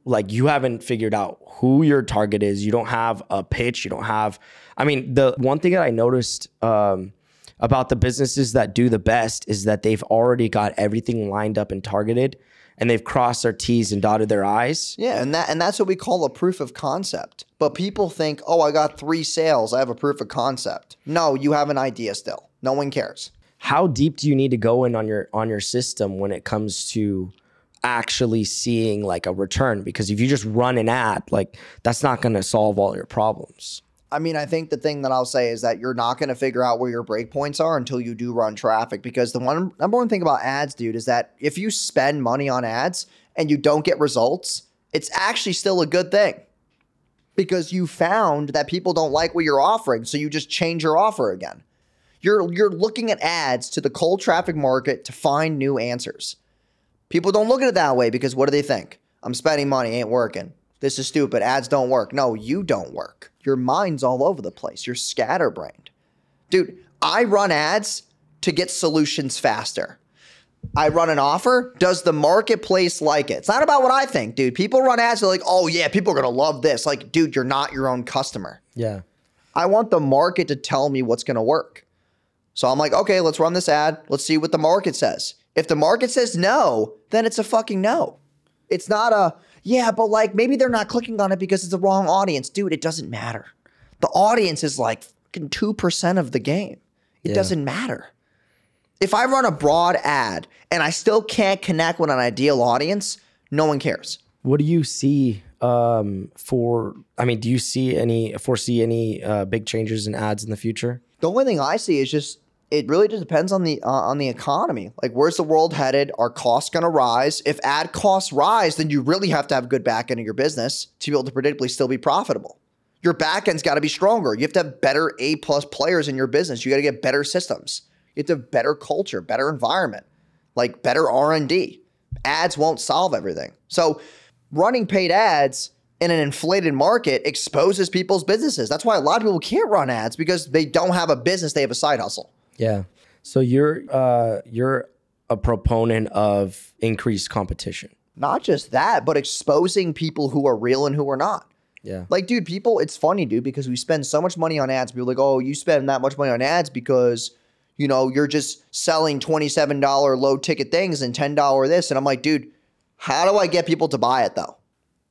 like, you haven't figured out who your target is. You don't have a pitch. You don't have, I mean, the one thing that I noticed about the businesses that do the best is that they've already got everything lined up and targeted, and they've crossed their T's and dotted their I's. Yeah, and that's what we call a proof of concept. But people think, oh, I got 3 sales, I have a proof of concept. No, you have an idea still. No one cares. How deep do you need to go in on your system when it comes to actually seeing like a return? Because if you just run an ad, like, that's not going to solve all your problems. I mean, I think the thing that I'll say is that you're not going to figure out where your breakpoints are until you do run traffic. Because the number one thing about ads, dude, is that if you spend money on ads and you don't get results, it's actually still a good thing. Because you found that people don't like what you're offering, so you just change your offer again. You're looking at ads to the cold traffic market to find new answers. People don't look at it that way because what do they think? I'm spending money, ain't working. This is stupid. Ads don't work. No, you don't work. Your mind's all over the place. You're scatterbrained. Dude, I run ads to get solutions faster. I run an offer. Does the marketplace like it? It's not about what I think, dude. People run ads. They're like, oh yeah, people are going to love this. Like, dude, you're not your own customer. Yeah. I want the market to tell me what's going to work. So I'm like, okay, let's run this ad. Let's see what the market says. If the market says no, then it's a fucking no. It's not a, yeah, but like maybe they're not clicking on it because it's the wrong audience. Dude, it doesn't matter. The audience is like fucking 2% of the game. It doesn't matter. If I run a broad ad and I still can't connect with an ideal audience, no one cares. What do you see do you foresee any big changes in ads in the future? The only thing I see is just, it really just depends on the economy. Like, where's the world headed? Are costs going to rise? If ad costs rise, then you really have to have a good back end of your business to be able to predictably still be profitable. Your back end's got to be stronger. You have to have better A+ players in your business. You got to get better systems. You have to have better culture, better environment, like better R&D. Ads won't solve everything. So running paid ads in an inflated market exposes people's businesses. That's why a lot of people can't run ads, because they don't have a business. They have a side hustle. Yeah. So you're a proponent of increased competition. Not just that, but exposing people who are real and who are not. Yeah. Like, dude, it's funny, dude, because we spend so much money on ads. People are like, oh, you spend that much money on ads because, you know, you're just selling $27 low ticket things and $10 this. And I'm like, dude, how do I get people to buy it though?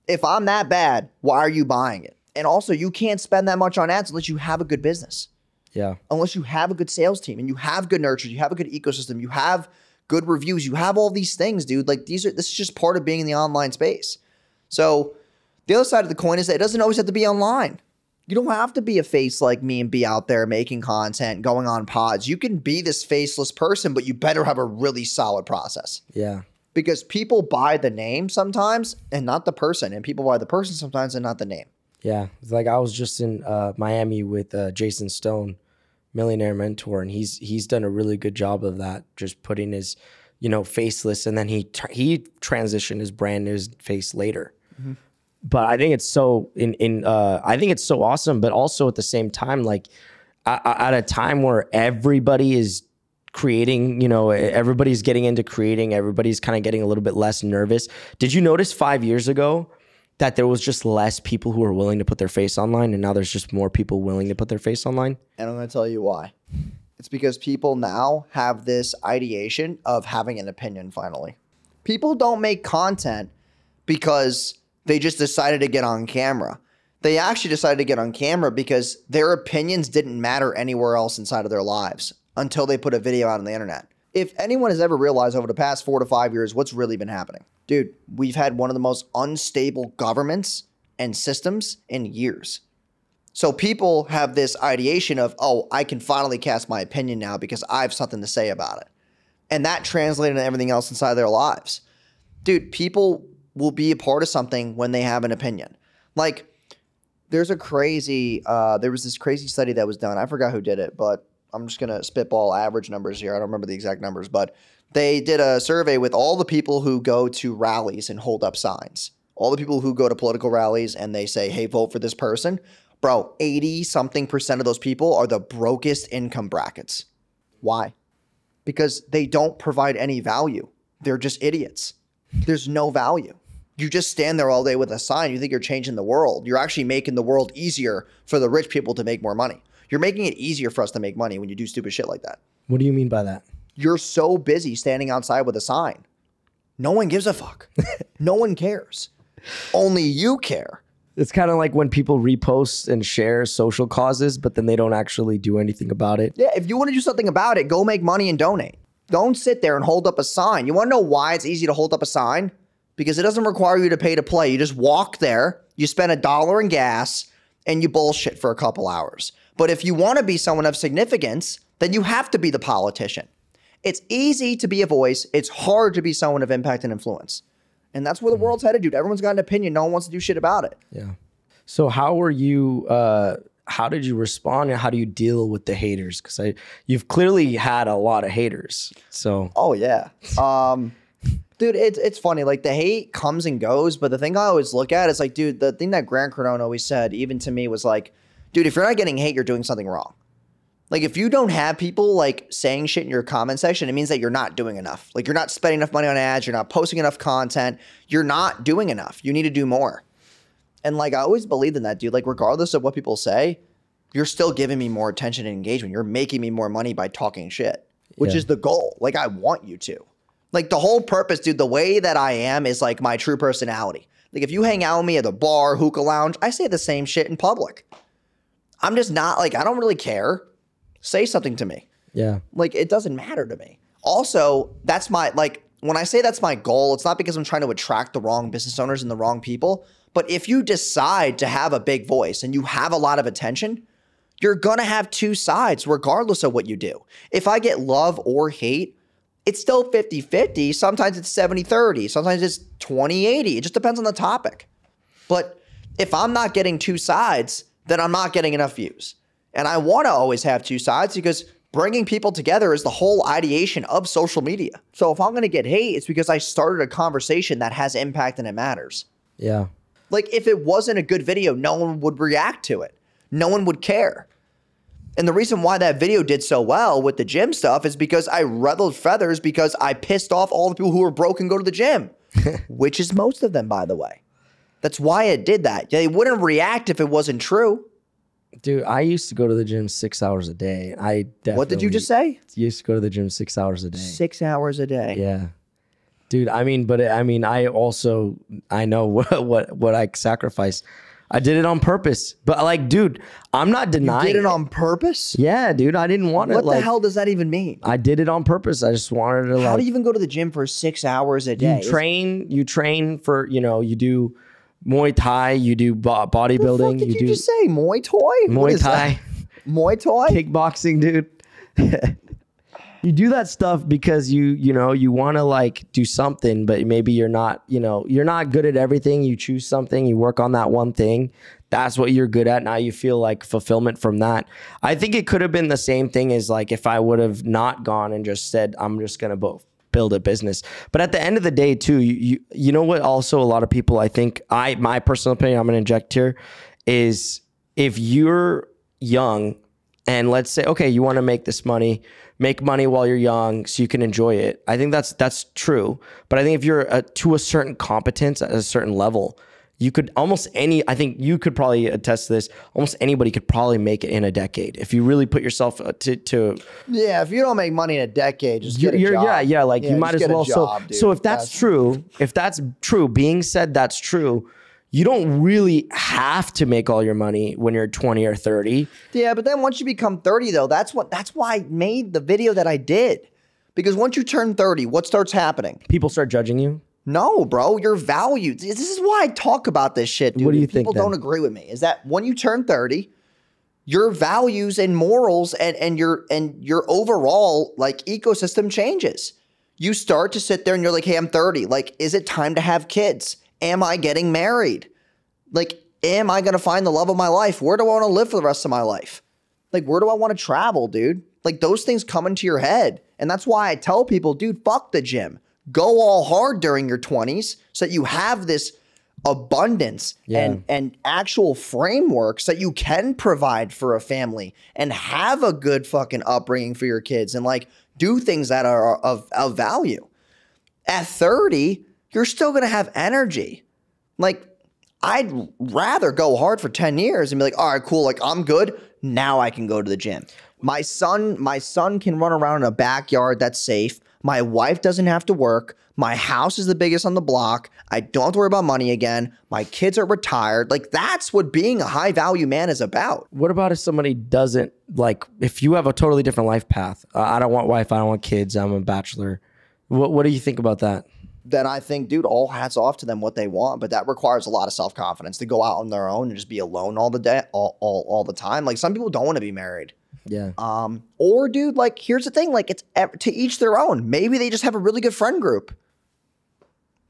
If I'm that bad, why are you buying it? And also, you can't spend that much on ads unless you have a good business. Yeah. Unless you have a good sales team and you have good nurture, you have a good ecosystem, you have good reviews, you have all these things, dude. Like, this is just part of being in the online space. So the other side of the coin is that it doesn't always have to be online. You don't have to be a face like me and be out there making content, going on pods. You can be this faceless person, but you better have a really solid process. Yeah. Because people buy the name sometimes and not the person. And people buy the person sometimes and not the name. Yeah. It's like I was just in Miami with Jason Stone, Millionaire Mentor, and he's done a really good job of that, just putting his, faceless, and then he transitioned his brand, his face later. Mm-hmm. But I think it's so I think it's so awesome, but also at the same time, like at a time where everybody is creating, everybody's getting into creating, everybody's kind of getting a little bit less nervous. Did you notice 5 years ago that there was just less people who were willing to put their face online, and now there's just more people willing to put their face online? And I'm going to tell you why. It's because people now have this ideation of having an opinion finally. People don't make content because they just decided to get on camera. They actually decided to get on camera because their opinions didn't matter anywhere else inside of their lives until they put a video out on the internet. If anyone has ever realized over the past 4 to 5 years what's really been happening, dude, we've had one of the most unstable governments and systems in years. So people have this ideation of, oh, I can finally cast my opinion now because I have something to say about it. And that translated into everything else inside their lives. Dude, people will be a part of something when they have an opinion. Like, there was this crazy study that was done. I forgot who did it, but I'm just going to spitball average numbers here. I don't remember the exact numbers, but they did a survey with all the people who go to rallies and hold up signs. All the people who go to political rallies and they say, hey, vote for this person. Bro, 80-something% of those people are the brokest income brackets. Why? Because they don't provide any value. They're just idiots. There's no value. You just stand there all day with a sign. You think you're changing the world. You're actually making the world easier for the rich people to make more money. You're making it easier for us to make money when you do stupid shit like that. What do you mean by that? You're so busy standing outside with a sign. No one gives a fuck. No one cares. Only you care. It's kind of like when people repost and share social causes, but then they don't actually do anything about it. Yeah, if you want to do something about it, go make money and donate. Don't sit there and hold up a sign. You want to know why it's easy to hold up a sign? Because it doesn't require you to pay to play. You just walk there, you spend $1 in gas, and you bullshit for a couple hours. But if you want to be someone of significance, then you have to be the politician. It's easy to be a voice. It's hard to be someone of impact and influence. And that's where the world's headed, dude. Everyone's got an opinion. No one wants to do shit about it. Yeah. So how did you respond, and how do you deal with the haters? Because you've clearly had a lot of haters. So. Oh, yeah. Dude, it's funny. Like, the hate comes and goes, but the thing I always look at is like, dude, the thing that Grant Cardone always said, even to me, was like, dude, if you're not getting hate, you're doing something wrong. Like, if you don't have people like saying shit in your comment section, it means that you're not doing enough. Like, you're not spending enough money on ads. You're not posting enough content. You're not doing enough. You need to do more. And like, I always believed in that, dude. Like, regardless of what people say, you're still giving me more attention and engagement. You're making me more money by talking shit, which is the goal. Like, I want you to. Like, the whole purpose, dude, the way that I am is like my true personality. Like, if you hang out with me at the bar, hookah lounge, I say the same shit in public. I'm just not like, I don't really care. Say something to me. Yeah. Like, it doesn't matter to me. Also, that's my, like, when I say that's my goal, it's not because I'm trying to attract the wrong business owners and the wrong people. But if you decide to have a big voice and you have a lot of attention, you're going to have two sides regardless of what you do. If I get love or hate, it's still 50-50. Sometimes it's 70-30. Sometimes it's 20-80. It just depends on the topic. But if I'm not getting two sides, then I'm not getting enough views. And I want to always have two sides because bringing people together is the whole ideation of social media. So if I'm going to get hate, it's because I started a conversation that has impact and it matters. Yeah. Like, if it wasn't a good video, no one would react to it. No one would care. And the reason why that video did so well with the gym stuff is because I ruffled feathers because I pissed off all the people who were broke and go to the gym, which is most of them, by the way. That's why it did that. They wouldn't react if it wasn't true. Dude, I used to go to the gym 6 hours a day. I definitely What did you just say? used to go to the gym 6 hours a day. 6 hours a day. Yeah. Dude, I mean, I know what I sacrificed. I did it on purpose. But like, dude, I'm not denying You did it on purpose? Yeah, dude, I didn't want it. What the hell does that even mean? I did it on purpose. I just wanted to How do you even go to the gym for 6 hours a day? You train for, you do Muay Thai, you do bodybuilding. What the fuck did you just say? Muay Thai? Muay Thai. Muay Thai? Kickboxing, dude. You do that stuff because you want to like do something, but maybe you're not good at everything. You choose something, you work on that one thing. That's what you're good at. Now you feel like fulfillment from that. I think it could have been the same thing as like if I would have not gone and just said, I'm just going to build a business. But at the end of the day too, you know what also a lot of people, I think my personal opinion, I'm going to inject here, is if you're young and let's say, okay, you want to make money while you're young so you can enjoy it. I think that's true. But I think if you're to a certain competence at a certain level, you could I think you could probably attest to this. Almost anybody could probably make it in a decade if you really put yourself to. Yeah, if you don't make money in a decade, just get a job. Yeah, like you might as well. So if that's true, being said that's true, you don't really have to make all your money when you're 20 or 30. Yeah, but then once you become 30 though, that's why I made the video that I did. Because once you turn 30, what starts happening? People start judging you? No, bro, you're valued. This is why I talk about this shit, dude. What do you think? People don't agree with me. Is that when you turn 30, your values and morals and your overall like ecosystem changes. You start to sit there and you're like, hey, I'm 30. Like, is it time to have kids? Am I getting married? Like, am I going to find the love of my life? Where do I want to live for the rest of my life? Like, where do I want to travel, dude? Like, those things come into your head. And that's why I tell people, dude, fuck the gym. Go all hard during your 20s so that you have this abundance and actual frameworks that you can provide for a family and have a good fucking upbringing for your kids and like do things that are of value. At 30, you're still going to have energy. Like, I'd rather go hard for 10 years and be like, all right, cool. Like, I'm good. Now I can go to the gym. My son can run around in a backyard that's safe. My wife doesn't have to work. My house is the biggest on the block. I don't have to worry about money again. My kids are retired. Like, that's what being a high value man is about. What about if somebody doesn't, like, if you have a totally different life path? I don't want wife. I don't want kids. I'm a bachelor. What do you think about that? Then I think, dude, all hats off to them what they want, but that requires a lot of self-confidence to go out on their own and just be alone all the day, all the time. Like, some people don't want to be married. Yeah. Or, dude, like, here's the thing, like, it's to each their own. Maybe they just have a really good friend group.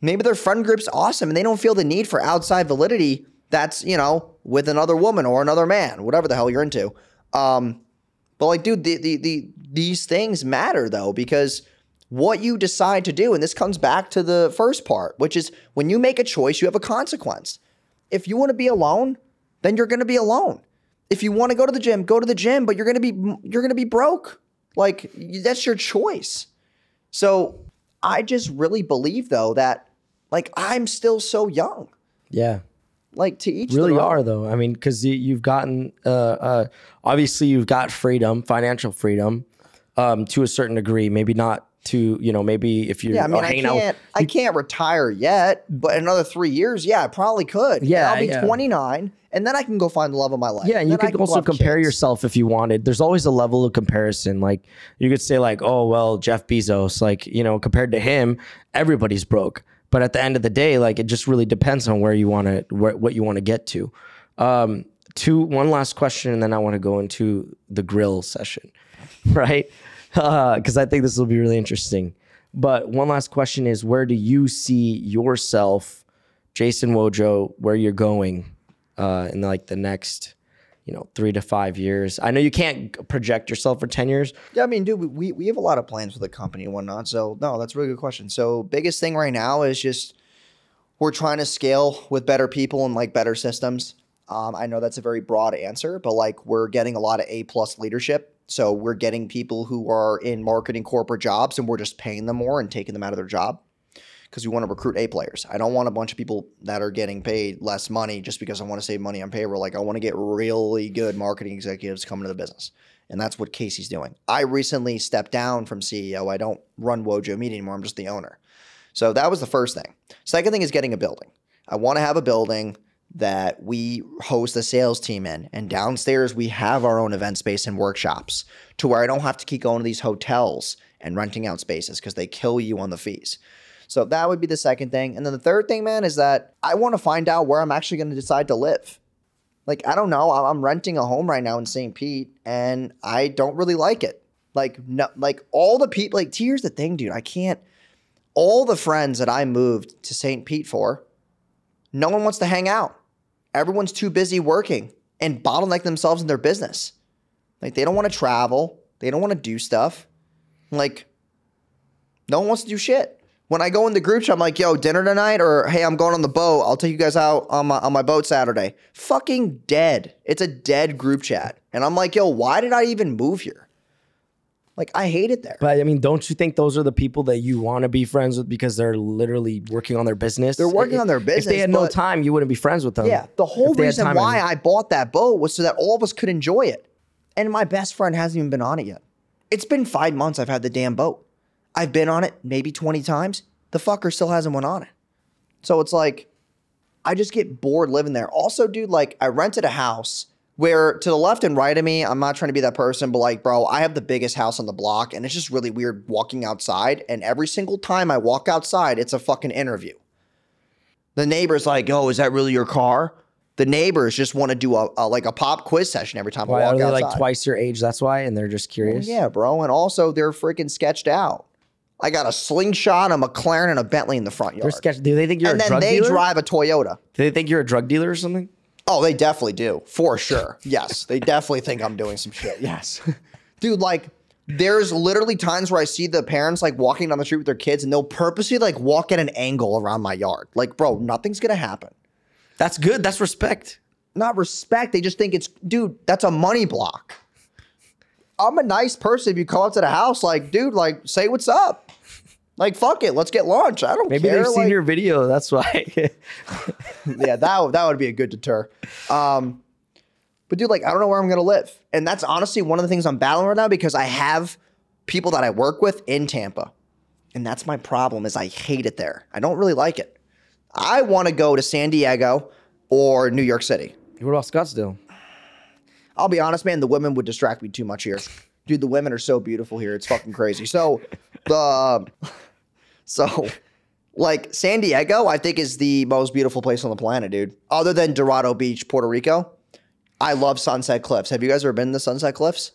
Maybe their friend group's awesome and they don't feel the need for outside validity that's, with another woman or another man, whatever the hell you're into. But like, dude, these things matter though, because what you decide to do, and this comes back to the first part, which is when you make a choice, you have a consequence. If you want to be alone, then you're going to be alone. If you want to go to the gym, but you're going to be broke. Like, that's your choice. So I just really believe though that, like, I'm still so young. Yeah. like to each really their own. are though. I mean, because you've gotten obviously you've got freedom, financial freedom, to a certain degree. Maybe not to, you know, maybe if you're hanging out. I can't retire yet, but in another 3 years, yeah, I probably could. Yeah, and I'll be 29, and then I can go find the love of my life. Yeah, and you could also compare yourself if you wanted. There's always a level of comparison. Like you could say like, oh, well, Jeff Bezos, like, you know, compared to him, everybody's broke. But at the end of the day, like it just really depends on where you want to, what you want to get to. One last question, and then I want to go into the grill session, right? Because I think this will be really interesting. But one last question is, where do you see yourself, Jason Wojo, where you're going in like the next, 3 to 5 years? I know you can't project yourself for 10 years. Yeah, I mean, dude, we have a lot of plans for the company and whatnot. So no, that's a really good question. So biggest thing right now is just we're trying to scale with better people and like better systems. I know that's a very broad answer, but like we're getting a lot of A+ leadership. So we're getting people who are in marketing corporate jobs and we're just paying them more and taking them out of their job because we want to recruit A players. I don't want a bunch of people that are getting paid less money just because I want to save money on payroll. Like I want to get really good marketing executives coming to the business. And that's what Casey's doing. I recently stepped down from CEO. I don't run Wojo Media anymore. I'm just the owner. So that was the first thing. Second thing is getting a building. I want to have a building that we host a sales team in, and downstairs we have our own event space and workshops to where I don't have to keep going to these hotels and renting out spaces because they kill you on the fees. So that would be the second thing. And then the third thing, man, is that I want to find out where I'm actually going to decide to live. Like, I don't know. I'm renting a home right now in St. Pete and I don't really like it. Like, no, like all the people, like here's the thing, dude, all the friends that I moved to St. Pete for, no one wants to hang out. Everyone's too busy working and bottleneck themselves in their business. Like they don't want to travel. They don't want to do stuff. Like no one wants to do shit. When I go in the group chat, I'm like, yo, dinner tonight? Or hey, I'm going on the boat. I'll take you guys out on my boat Saturday. Fucking dead. It's a dead group chat. And I'm like, yo, why did I even move here? Like, I hate it there. But I mean, don't you think those are the people that you want to be friends with because they're literally working on their business? They're working on their business. If they had no time, you wouldn't be friends with them. Yeah, the whole reason why I bought that boat was so that all of us could enjoy it. And my best friend hasn't even been on it yet. It's been 5 months I've had the damn boat. I've been on it maybe 20 times. The fucker still hasn't went on it. So it's like, I just get bored living there. Also, dude, like I rented a house where to the left and right of me, I'm not trying to be that person, but like, bro, I have the biggest house on the block and it's just really weird walking outside. And every single time I walk outside, it's a fucking interview. The neighbor's like, oh, is that really your car? The neighbors just want to do a pop quiz session every time I walk outside. Are they like twice your age? That's why? And they're just curious? Well, yeah, bro. And also they're freaking sketched out. I got a slingshot, a McLaren, and a Bentley in the front yard. They're sketched. Do they think you're a drug dealer? And then they drive a Toyota. Do they think you're a drug dealer or something? Oh, they definitely do. For sure. Yes. They definitely think I'm doing some shit. Yes. Dude, like, there's literally times where I see the parents, like, walking down the street with their kids, and they'll purposely, like, walk at an angle around my yard. Like, bro, nothing's going to happen. That's good. That's respect. Not respect. They just think it's, dude, that's a money block. I'm a nice person. If you come up to the house, like, dude, like, say what's up. Like, fuck it. Let's get lunch. I don't care. Maybe they've seen your video. That's why. Yeah, that would be a good deter. But dude, like, I don't know where I'm going to live. And that's honestly one of the things I'm battling right now because I have people that I work with in Tampa. And that's my problem is I hate it there. I don't really like it. I want to go to San Diego or New York City. What about Scottsdale? I'll be honest, man, the women would distract me too much here. Dude, the women are so beautiful here. It's fucking crazy. So, like, San Diego, I think, is the most beautiful place on the planet, dude. Other than Dorado Beach, Puerto Rico. I love Sunset Cliffs. Have you guys ever been to Sunset Cliffs?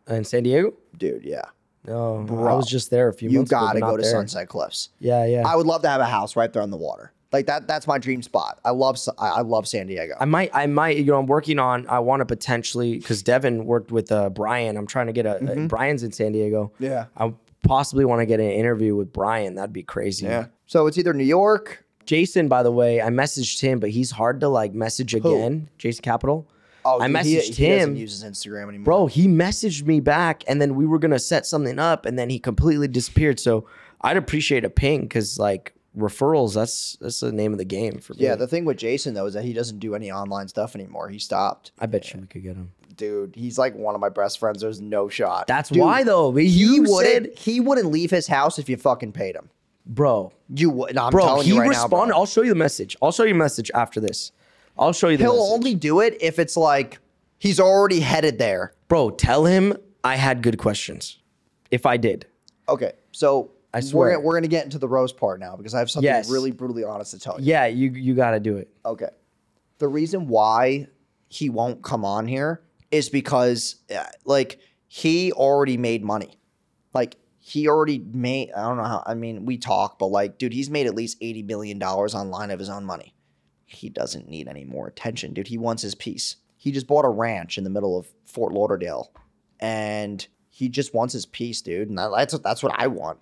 In San Diego? Dude, yeah. No, bro, I was just there a few months ago. You gotta go to Sunset Cliffs. Yeah, yeah. I would love to have a house right there on the water. Like, that's my dream spot. I love San Diego. I might, I'm working on, I want to potentially, because Devin worked with Brian. I'm trying to get Brian's in San Diego. Yeah. I possibly want to get an interview with Brian. That'd be crazy. Yeah. So it's either New York. Jason, by the way, I messaged him, but he's hard to like message again. Jason Capital. Oh, I messaged he him. Doesn't use his Instagram anymore. Bro, he messaged me back and then we were going to set something up and then he completely disappeared. So I'd appreciate a ping because like referrals, that's the name of the game for me. Yeah, the thing with Jason, though, is that he doesn't do any online stuff anymore. He stopped. I bet you we could get him. Dude, he's like one of my best friends. There's no shot. That's Dude, why, though. he wouldn't leave his house if you fucking paid him. Bro. You would. No, I'm Bro, telling he you right responded. now, bro. I'll show you the message. I'll show you a message after this. I'll show you the He'll message. only do it if it's like he's already headed there. Bro, tell him I had good questions. If I did. Okay, so I swear. we're gonna get into the roast part now because I have something Yes. really brutally honest to tell you. Yeah, you got to do it. Okay. The reason why he won't come on here is because, like, he already made money. Like, he already made, I don't know how, I mean, we talk, but like, dude, he's made at least $80 million online of his own money. He doesn't need any more attention, dude. He wants his piece. He just bought a ranch in the middle of Fort Lauderdale, and he just wants his piece, dude. And that's what I want.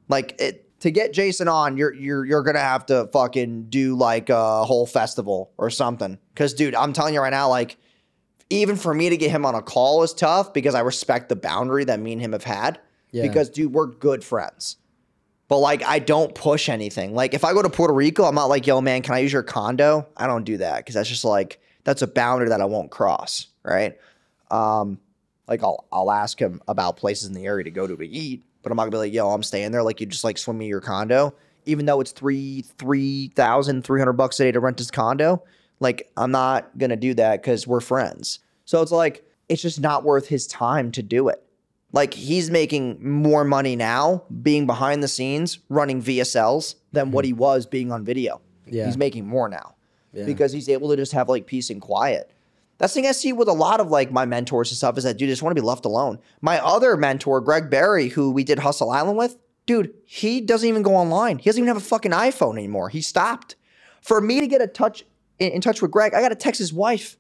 Like, to get Jason on, you're gonna have to fucking do like a whole festival or something. Cause dude, I'm telling you right now, like, even for me to get him on a call is tough because I respect the boundary that me and him have had. Yeah. Because dude, we're good friends. But like, I don't push anything. Like, if I go to Puerto Rico, I'm not like, yo, man, can I use your condo? I don't do that because that's just like, that's a boundary that I won't cross, right? Like, I'll ask him about places in the area to go to eat, but I'm not gonna be like, yo, I'm staying there. Like, you just like swim me your condo, even though it's $3,300 a day to rent his condo. Like, I'm not gonna do that because we're friends. So it's like, it's just not worth his time to do it. Like, he's making more money now being behind the scenes running VSLs than what he was being on video. Yeah. He's making more now Yeah. because he's able to just have like peace and quiet. That's the thing I see with a lot of like my mentors and stuff is that dude just want to be left alone. My other mentor, Greg Berry, who we did Hustle Island with, dude, he doesn't even go online. He doesn't even have a fucking iPhone anymore. He stopped. For me to get in touch with Greg, I got to text his wife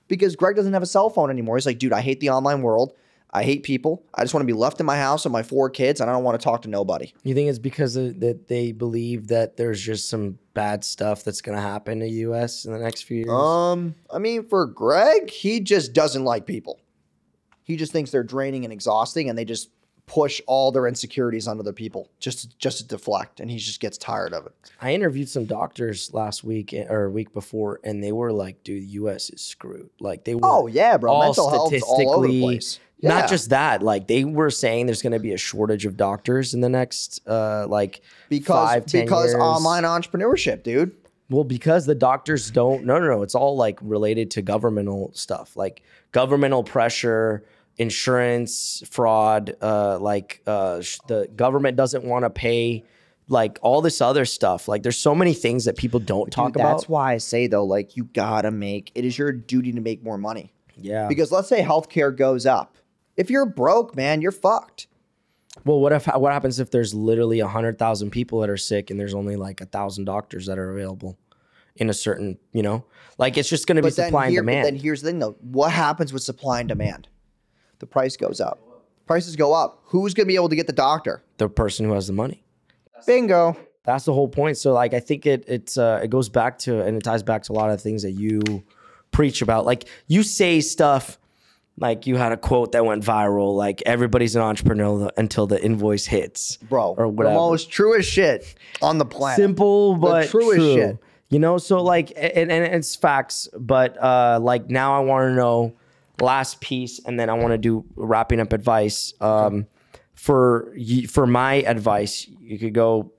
because Greg doesn't have a cell phone anymore. He's like, dude, I hate the online world. I hate people. I just want to be left in my house with my 4 kids, and I don't want to talk to nobody. You think it's because that they believe that there's just some bad stuff that's going to happen in the U.S. in the next few years? I mean, for Greg, he just doesn't like people. He just thinks they're draining and exhausting, and they just push all their insecurities onto the people just to deflect, and he just gets tired of it. I interviewed some doctors last week or a week before, and they were like, dude, the U.S. is screwed. Like, they were Oh, yeah, bro. all Mental health is all over the statistically- place. Yeah. Not just that, like they were saying there's going to be a shortage of doctors in the next like because 5-10 because years. online entrepreneurship, dude. Well, because the doctors don't. No. It's all like related to governmental stuff, like governmental pressure, insurance fraud. The government doesn't want to pay, like all this other stuff. Like there's so many things that people don't talk Dude, about. That's why I say though, like you gotta make it is your duty to make more money. Yeah. Because let's say healthcare goes up. If you're broke, man, you're fucked. Well, what happens if there's literally 100,000 people that are sick and there's only like 1,000 doctors that are available in a certain, like it's just going to be supply and demand. Then here's the thing though. What happens with supply and demand? The price goes up. Prices go up. Who's going to be able to get the doctor? The person who has the money. Bingo. That's the whole point. So like, I think it goes back to, and it ties back to a lot of things that you preach about. Like you say stuff, like you had a quote that went viral, like everybody's an entrepreneur until the invoice hits. Bro, or whatever. The most truest shit on the planet. Simple, but the truest true. shit. So like, and it's facts, but like now I want to know last piece, and then I want to do wrapping up advice. For my advice, you could go,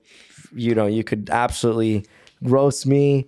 you could absolutely roast me.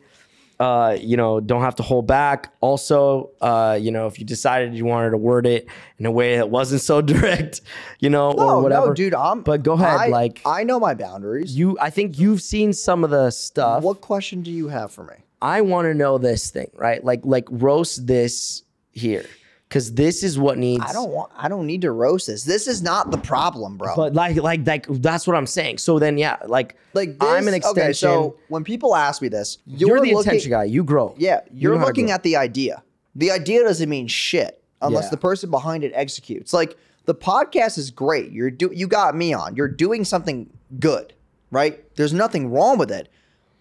Don't have to hold back. Also, if you decided you wanted to word it in a way that wasn't so direct, or whatever. No, dude, but go ahead. I know my boundaries. I think you've seen some of the stuff. What question do you have for me? I want to know this thing, right? Like roast this here. Because this is what needs. I don't need to roast this. This is not the problem, bro. But like that's what I'm saying. So then, yeah, like this, I'm an extension. Okay, so when people ask me this, you're the attention guy. You grow. Yeah, you're know how to looking grow. at the idea. The idea doesn't mean shit unless Yeah. the person behind it executes. Like the podcast is great. You got me on. You're doing something good, right? There's nothing wrong with it,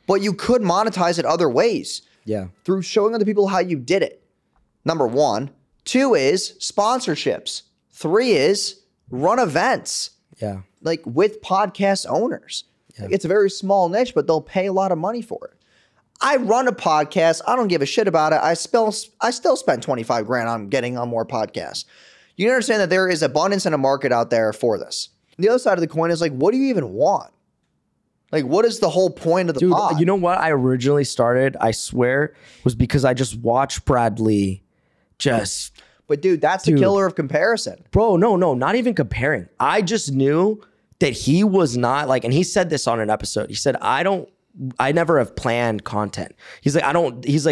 but you could monetize it other ways. Yeah. Through showing other people how you did it. Number 1. 2 is sponsorships. 3 is run events. Yeah. Like with podcast owners. Like, it's a very small niche, but they'll pay a lot of money for it. I run a podcast. I don't give a shit about it. I still spend 25 grand on getting on more podcasts. You understand that there is abundance in a market out there for this. The other side of the coin is like, what do you even want? Like, what is the whole point of the pod? You know what I originally started, I swear, was because I just watched Brad Lee But dude, that's the killer of comparison. Bro, no, not even comparing. I just knew that he was not like, and he said this on an episode. He said, I never have planned content. He's like,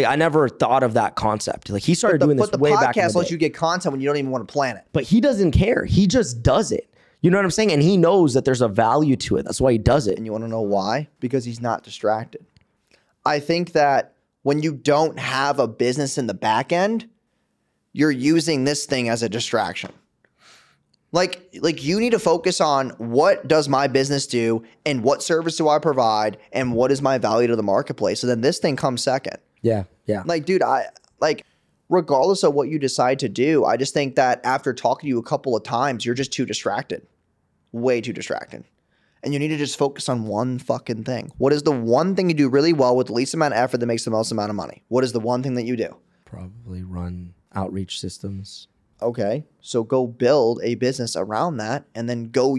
I never thought of that concept. Like he started doing this way back in the day. But the podcast lets you get content when you don't even want to plan it. But he doesn't care. He just does it. You know what I'm saying? And he knows that there's a value to it. That's why he does it. And you want to know why? Because he's not distracted. I think that when you don't have a business in the back end, you're using this thing as a distraction. Like you need to focus on what does my business do and what service do I provide and what is my value to the marketplace. So then this thing comes second. Yeah. Like, dude, regardless of what you decide to do, I just think that after talking to you a couple of times, you're just too distracted. Way too distracted. And you need to just focus on one fucking thing. What is the one thing you do really well with the least amount of effort that makes the most amount of money? What is the one thing that you do? Probably run outreach systems. Okay. So go build a business around that and then go.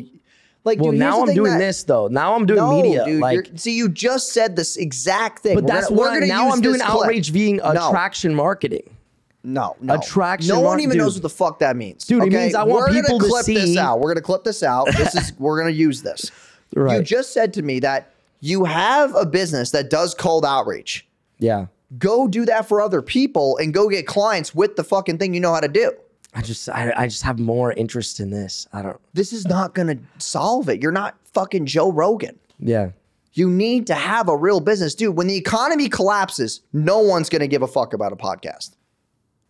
Like, well, dude, now I'm doing this though. Now I'm doing media. Dude, like, see, you just said this exact thing. But that's what now I'm doing outreach being attraction marketing. No. Attraction. No one even knows what the fuck that means. Dude, it means I want people to see. We're gonna clip this out. We're gonna use this. Right. You just said to me that you have a business that does cold outreach. Yeah. Go do that for other people and go get clients with the fucking thing you know how to do. I just have more interest in this. This is not gonna solve it. You're not fucking Joe Rogan. Yeah. You need to have a real business. Dude, when the economy collapses, no one's gonna give a fuck about a podcast.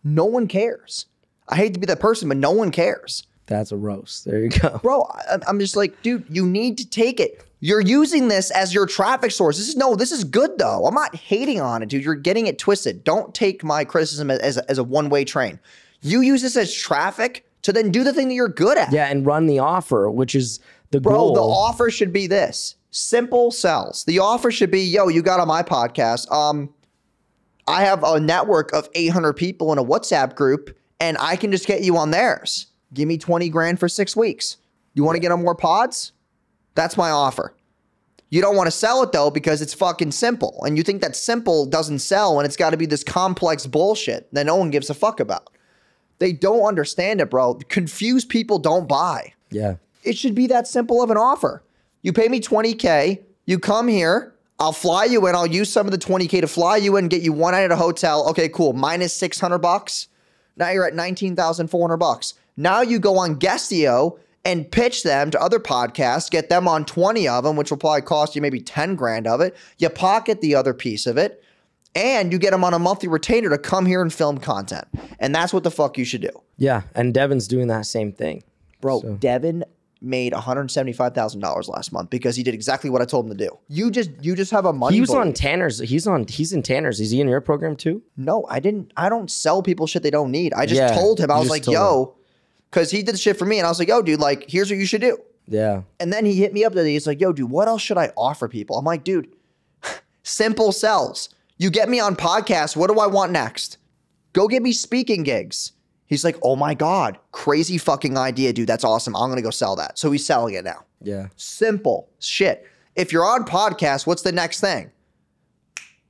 No one cares. I hate to be that person, but no one cares. That's a roast. There you go. Bro, I'm just like, dude, you need to take it. You're using this as your traffic source. This is good though. I'm not hating on it, dude. You're getting it twisted. Don't take my criticism as a one-way train. You use this as traffic to then do the thing that you're good at. Yeah, and run the offer, which is the goal. Bro, the offer should be this. Simple sells. The offer should be, yo, you got on my podcast. I have a network of 800 people in a WhatsApp group, and I can just get you on theirs. Give me 20 grand for 6 weeks. You want to get on more pods? That's my offer. You don't want to sell it, though, because it's fucking simple. And you think that simple doesn't sell, and it's got to be this complex bullshit that no one gives a fuck about. They don't understand it, bro. Confused people don't buy. Yeah. It should be that simple of an offer. You pay me $20K. You come here. I'll fly you in. I'll use some of the $20K to fly you in, get you one night at a hotel. Okay, cool. Minus $600. Now you're at $19,400. Now you go on Guestio and pitch them to other podcasts, get them on 20 of them, which will probably cost you maybe 10 grand of it. You pocket the other piece of it, and you get them on a monthly retainer to come here and film content. And that's what the fuck you should do. Yeah, and Devin's doing that same thing. Bro, so. Devin made $175,000 last month because he did exactly what I told him to do. You just have a money. He was on Tanner's. He's in Tanner's. Is he in your program too? No, I didn't. I don't sell people shit they don't need. I just told him. I was like, yo, because he did the shit for me, and I was like, yo, dude, like, here's what you should do. Yeah. And then he hit me up today. He's like, yo, dude, what else should I offer people? I'm like, dude, simple sells. You get me on podcasts. What do I want next? Go get me speaking gigs. He's like, oh my God, crazy fucking idea, dude. That's awesome. I'm going to go sell that. So he's selling it now. Yeah. Simple shit. If you're on podcast, what's the next thing?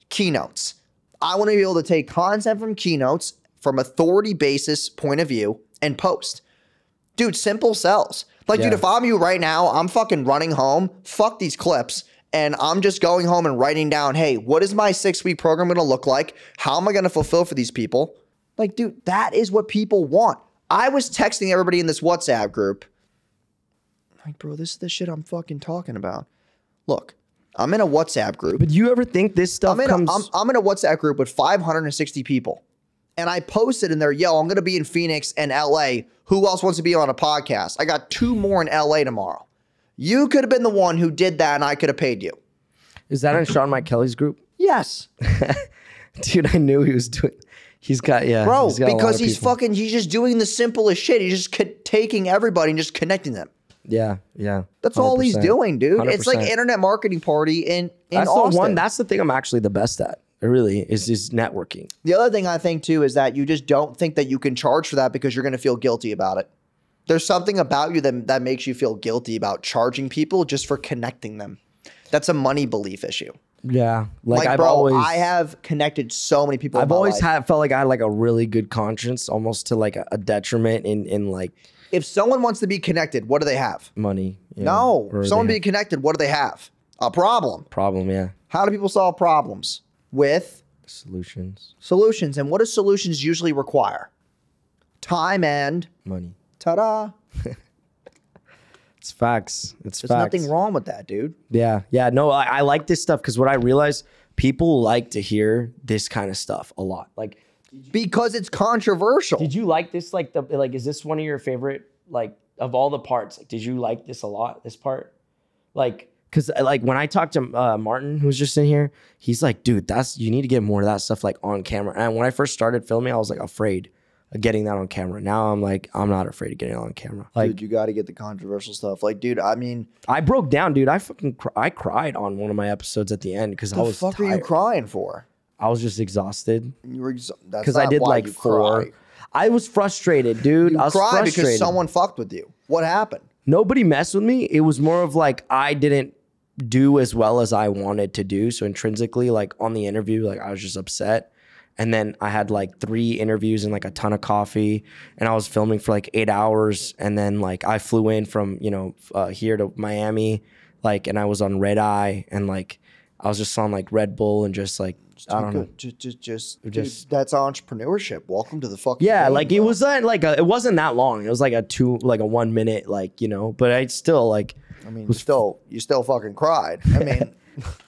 Keynotes. I want to be able to take content from keynotes from authority basis point of view and post. Dude, simple sells. Like, dude, if I'm you right now, I'm fucking running home. Fuck these clips. And I'm just going home and writing down, hey, what is my 6-week program going to look like? How am I going to fulfill for these people? Like, dude, that is what people want. I was texting everybody in this WhatsApp group. Like, bro, this is the shit I'm fucking talking about. Look, I'm in a WhatsApp group. But do you ever think this stuff comes... I'm in a WhatsApp group with 560 people. And I posted in there, yo, I'm going to be in Phoenix and LA. Who else wants to be on a podcast? I got 2 more in LA tomorrow. You could have been the one who did that and I could have paid you. Is that in Sean Mike Kelly's group? Yes. Dude, I knew he was doing... He's got, Bro, because he's just doing the simplest shit. He's just taking everybody and just connecting them. Yeah, yeah. That's all he's 100%. doing, dude. It's like 100%. internet marketing party in That's Austin. the one. That's the thing I'm actually the best at. It really is networking. The other thing I think too is that you just don't think that you can charge for that because you're going to feel guilty about it. There's something about you that makes you feel guilty about charging people just for connecting them. That's a money belief issue. Yeah, like I've bro, always, I have connected so many people. I've in my always life. felt like I had like a really good conscience, almost to like a detriment in like If someone wants to be connected, what do they have? money. Yeah, No. or If someone they be connected, what do they have? A problem. problem. Yeah, How do people solve problems? With solutions, solutions. And what do solutions usually require? Time and money. ta-da. It's facts. It's There's facts. nothing wrong with that, dude. Yeah, yeah. No, I like this stuff because what I realized, people like to hear this kind of stuff a lot. Like, Because it's controversial. did you like this? Like is this one of your favorite? Like of all the parts, like, did you like this a lot? This part, like, because like when I talked to Martin, who was just in here, he's like, dude, you need to get more of that stuff like on camera. And when I first started filming, I was like afraid of getting that on camera. Now I'm like, I'm not afraid of getting it on camera. Like, Dude, you got to get the controversial stuff. Like, dude, I mean, I broke down, dude. I cried on one of my episodes at the end because I the was fuck are you tired. crying for? I was just exhausted You were because I did like 4. I was frustrated, dude. I was Cry frustrated because someone fucked with you. What happened? Nobody messed with me. It was more of like I didn't do as well as I wanted to do. So intrinsically, like on the interview, like I was just upset. And then I had like 3 interviews and like a ton of coffee, and I was filming for like 8 hours. And then like I flew in from, here to Miami, like, and I was on red eye, and like I was just on like Red Bull and just like, I don't know. Just that's entrepreneurship. Welcome to the fucking Yeah, game, like bro. it was like it wasn't that long. It was like a 1 minute, like, but I still like, I mean, you still fucking cried. I mean,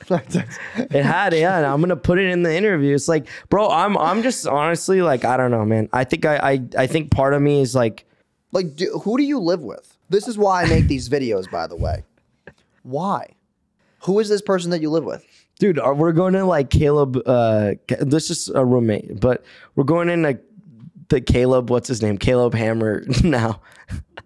it had, yeah, and I'm gonna put it in the interview. It's like, bro, I'm just honestly like, I don't know, man. I think I think part of me is like who do you live with? This is why I make these videos, by the way. Why? Who is this person that you live with? dude, we're going to like Caleb. This is a roommate, but we're going in like the Caleb. What's his name? Caleb Hammer. Now,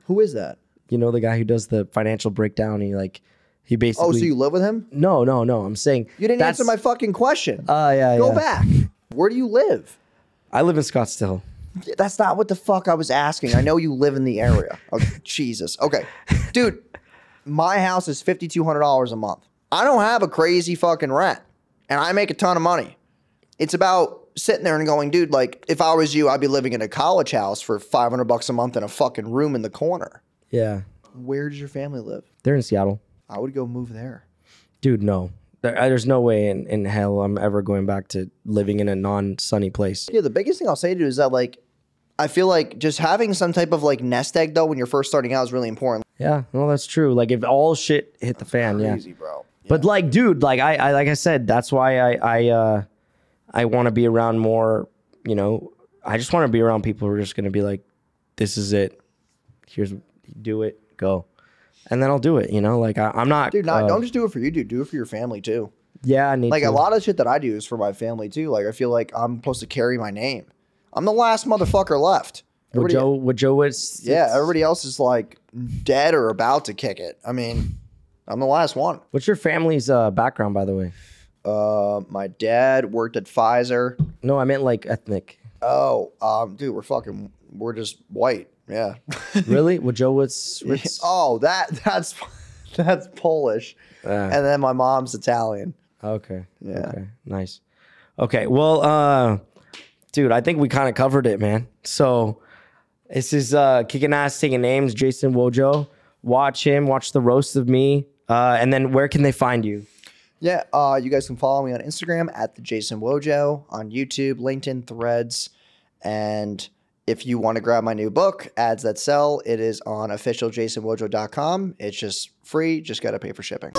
Who is that? you know the guy who does the financial breakdown. He basically. Oh, so you live with him? No. I'm saying You didn't answer my fucking question. Yeah. Go yeah. back. Where do you live? I live in Scottsdale. That's not what the fuck I was asking. I know you live in the area. Oh, Jesus. Okay. Dude, my house is $5,200 a month. I don't have a crazy fucking rent, and I make a ton of money. It's about sitting there and going, dude, like, if I was you, I'd be living in a college house for $500 a month in a fucking room in the corner. Yeah, Where does your family live? they're in Seattle. I would go move there. Dude, no. There's no way in hell I'm ever going back to living in a non-sunny place. Yeah, the biggest thing I'll say to you is that, like, I feel like just having some type of, like, nest egg, though, when you're first starting out is really important. Yeah, well, that's true. Like, if all shit hit the fan, Crazy, yeah. bro. But like, dude, like I said, that's why I want to be around more. I just want to be around people who are just gonna be like, this is it. Here's, do it, go, and then I'll do it. Like I'm not. Dude, don't just do it for you, dude. Do it for your family, too. Yeah, I need Like, to. a lot of shit that I do is for my family, too. Like, I feel like I'm supposed to carry my name. I'm the last motherfucker left. Wojo was. Yeah, everybody else is, like, dead or about to kick it. I mean, I'm the last one. What's your family's background, by the way? My dad worked at Pfizer. No, I meant like ethnic. Oh, dude, we're just white. Yeah. Really? Wojo was. Oh, that's Polish. And then my mom's Italian. Okay. Yeah. Okay. Nice. Okay. Well, dude, I think we kind of covered it, man. So this is Kicking Ass, Taking Names, Jason Wojo. Watch him. Watch the roast of me. And then where can they find you? Yeah, you guys can follow me on Instagram at the Jason Wojo, on YouTube, LinkedIn, Threads, and if you want to grab my new book, Ads That Sell, it is on officialjasonwojo.com. It's just free, just got to pay for shipping.